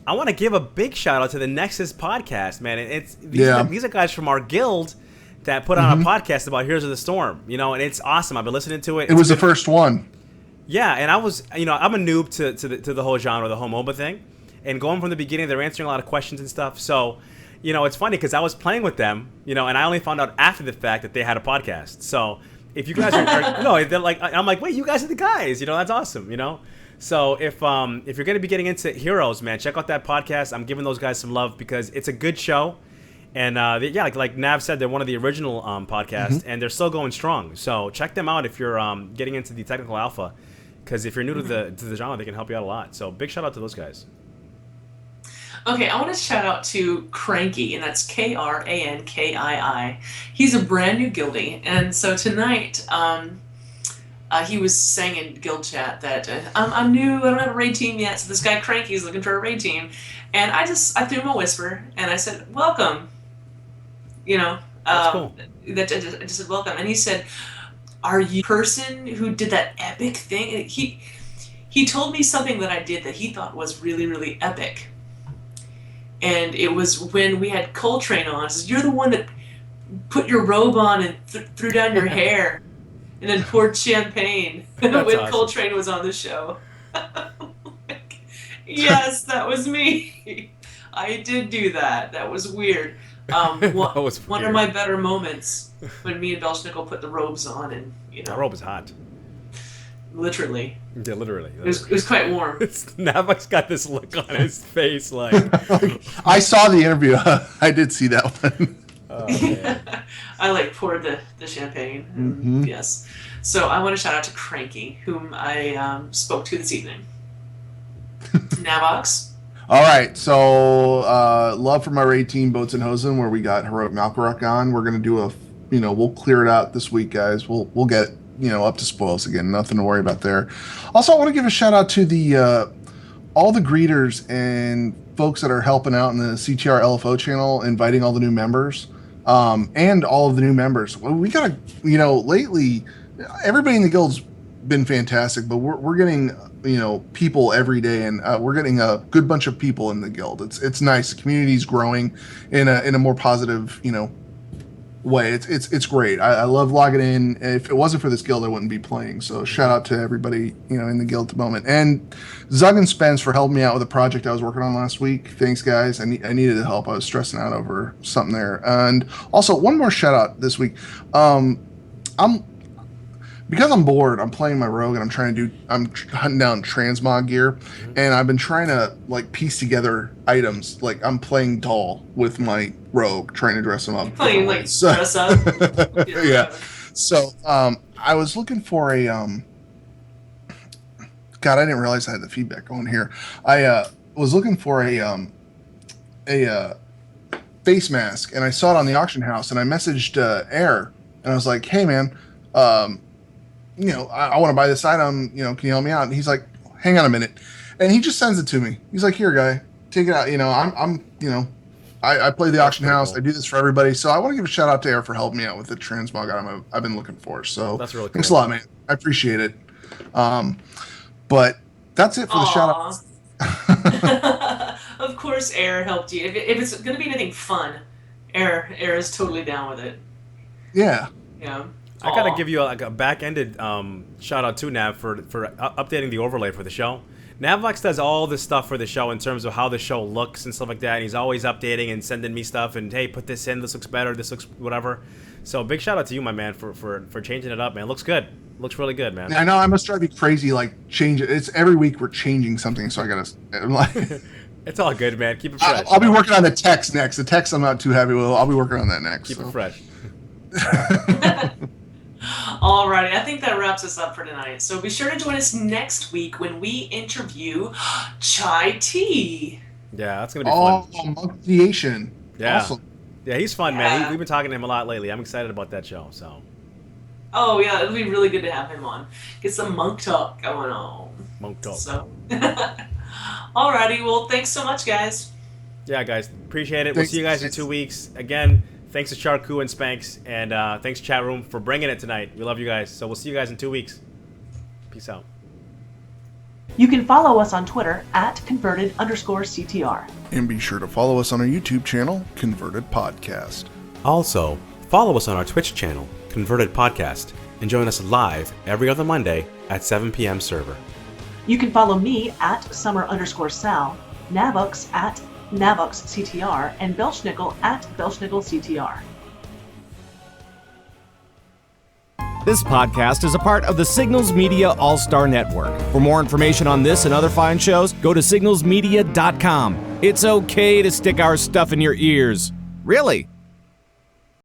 I want to give a big shout-out to the Nexus podcast, man. These are guys from our guild that put on a podcast about Heroes of the Storm, and it's awesome. I've been listening to it. It was the first one. Yeah, and I was, I'm a noob to the whole genre, the whole MOBA thing. And going from the beginning, they're answering a lot of questions and stuff. So, it's funny because I was playing with them, and I only found out after the fact that they had a podcast. So, if you guys are no, they're like, I'm like, wait, you guys are the guys, that's awesome, So if you're gonna be getting into Heroes, man, check out that podcast. I'm giving those guys some love because it's a good show, and like Nav said, they're one of the original podcasts, and they're still going strong. So check them out if you're getting into the technical alpha, because if you're new to the genre, they can help you out a lot. So big shout out to those guys. Okay, I want to shout out to Cranky, and that's Krankii. He's a brand new guildie, and so tonight he was saying in guild chat that I'm new, I don't have a raid team yet, so this guy Cranky is looking for a raid team, and I threw him a whisper, and I said, welcome, That's cool. I just said welcome, and he said, are you the person who did that epic thing? He told me something that I did that he thought was really, really epic. And it was when we had Coltrane on. He says, you're the one that put your robe on and threw down your hair and then poured champagne when awesome. Coltrane was on the show. Yes, that was me. I did do that. That was weird. One of my better moments when me and Belshnickle put the robes on, and that robe is hot. Literally. Yeah, literally. It was quite warm. Navox got this look on his face like... I saw the interview. I did see that one. Oh, man. I poured the champagne. And, yes. So I want to shout out to Cranky, whom I spoke to this evening. Navox. All right. So love for my raid team, Boats and Hosen, where we got Heroic Malkaruk on. We're going to do we'll clear it out this week, guys. We'll get up to spoils again. Nothing to worry about there. Also, I want to give a shout out to the all the greeters and folks that are helping out in the CTR LFO channel, inviting all the new members, and all of the new members. Well, we got lately, everybody in the guild's been fantastic, but we're getting people every day, and we're getting a good bunch of people in the guild. It's nice. The community's growing in a more positive way. It's great. I love logging in. If it wasn't for this guild, I wouldn't be playing. So shout out to everybody in the guild at the moment, and Zug and Spence for helping me out with a project I was working on last week. Thanks, guys. I needed the help. I was stressing out over something there. And also one more shout out this week. Because I'm bored, I'm playing my rogue, and I'm hunting down transmog gear, and I've been trying to piece together items. I'm playing doll with my rogue, trying to dress him up. Playing dress up. Yeah. So I was looking for a God, I didn't realize I had the feedback going here. I was looking for a face mask, and I saw it on the auction house, and I messaged Air, and I was like, "Hey, man. I want to buy this item, can you help me out?" And he's like, "Hang on a minute." And he just sends it to me. He's like, "Here, guy, take it out." I play the auction house. Cool. I do this for everybody. So I want to give a shout out to Air for helping me out with the transmog I've been looking for. So that's really cool. Thanks a lot, man. I appreciate it. But that's it for the shout outs. Of course, Air helped you. If it's going to be anything fun, Air is totally down with it. Yeah. Yeah. I gotta give you a back-ended shout out to Nav for updating the overlay for the show. Navox does all this stuff for the show in terms of how the show looks and stuff like that. And he's always updating and sending me stuff and hey, put this in. This looks better. This looks whatever. So big shout out to you, my man, for changing it up, man. It looks good. Looks really good, man. I know I must drive you crazy. Like change it. It's every week we're changing something, so I gotta like. It's all good, man. Keep it fresh. I'll be working on the text next. The text I'm not too happy with. I'll be working on that next. Keep it fresh. Alrighty, I think that wraps us up for tonight. So be sure to join us next week when we interview Chai Tea. Yeah, that's gonna be fun. Oh, Monkeyation. Yeah. Awesome. Yeah, he's fun, man. We've been talking to him a lot lately. I'm excited about that show. So. Oh yeah, it'll be really good to have him on. Get some monk talk going on. Monk talk. So. Alrighty, well, thanks so much, guys. Yeah, guys, appreciate it. We'll see you guys in 2 weeks. Again, thanks to Sharku and Spanxx, and thanks chat room for bringing it tonight. We love you guys. So we'll see you guys in 2 weeks. Peace out. You can follow us on Twitter at @converted_CTR. And be sure to follow us on our YouTube channel, Converted Podcast. Also, follow us on our Twitch channel, Converted Podcast, and join us live every other Monday at 7 p.m. server. You can follow me at Summer_Sal, Navox at NavoxCTR, and Belshnickle at BelshnickleCTR. This podcast is a part of the Signals Media All-Star Network. For more information on this and other fine shows, go to signalsmedia.com. It's okay to stick our stuff in your ears. Really?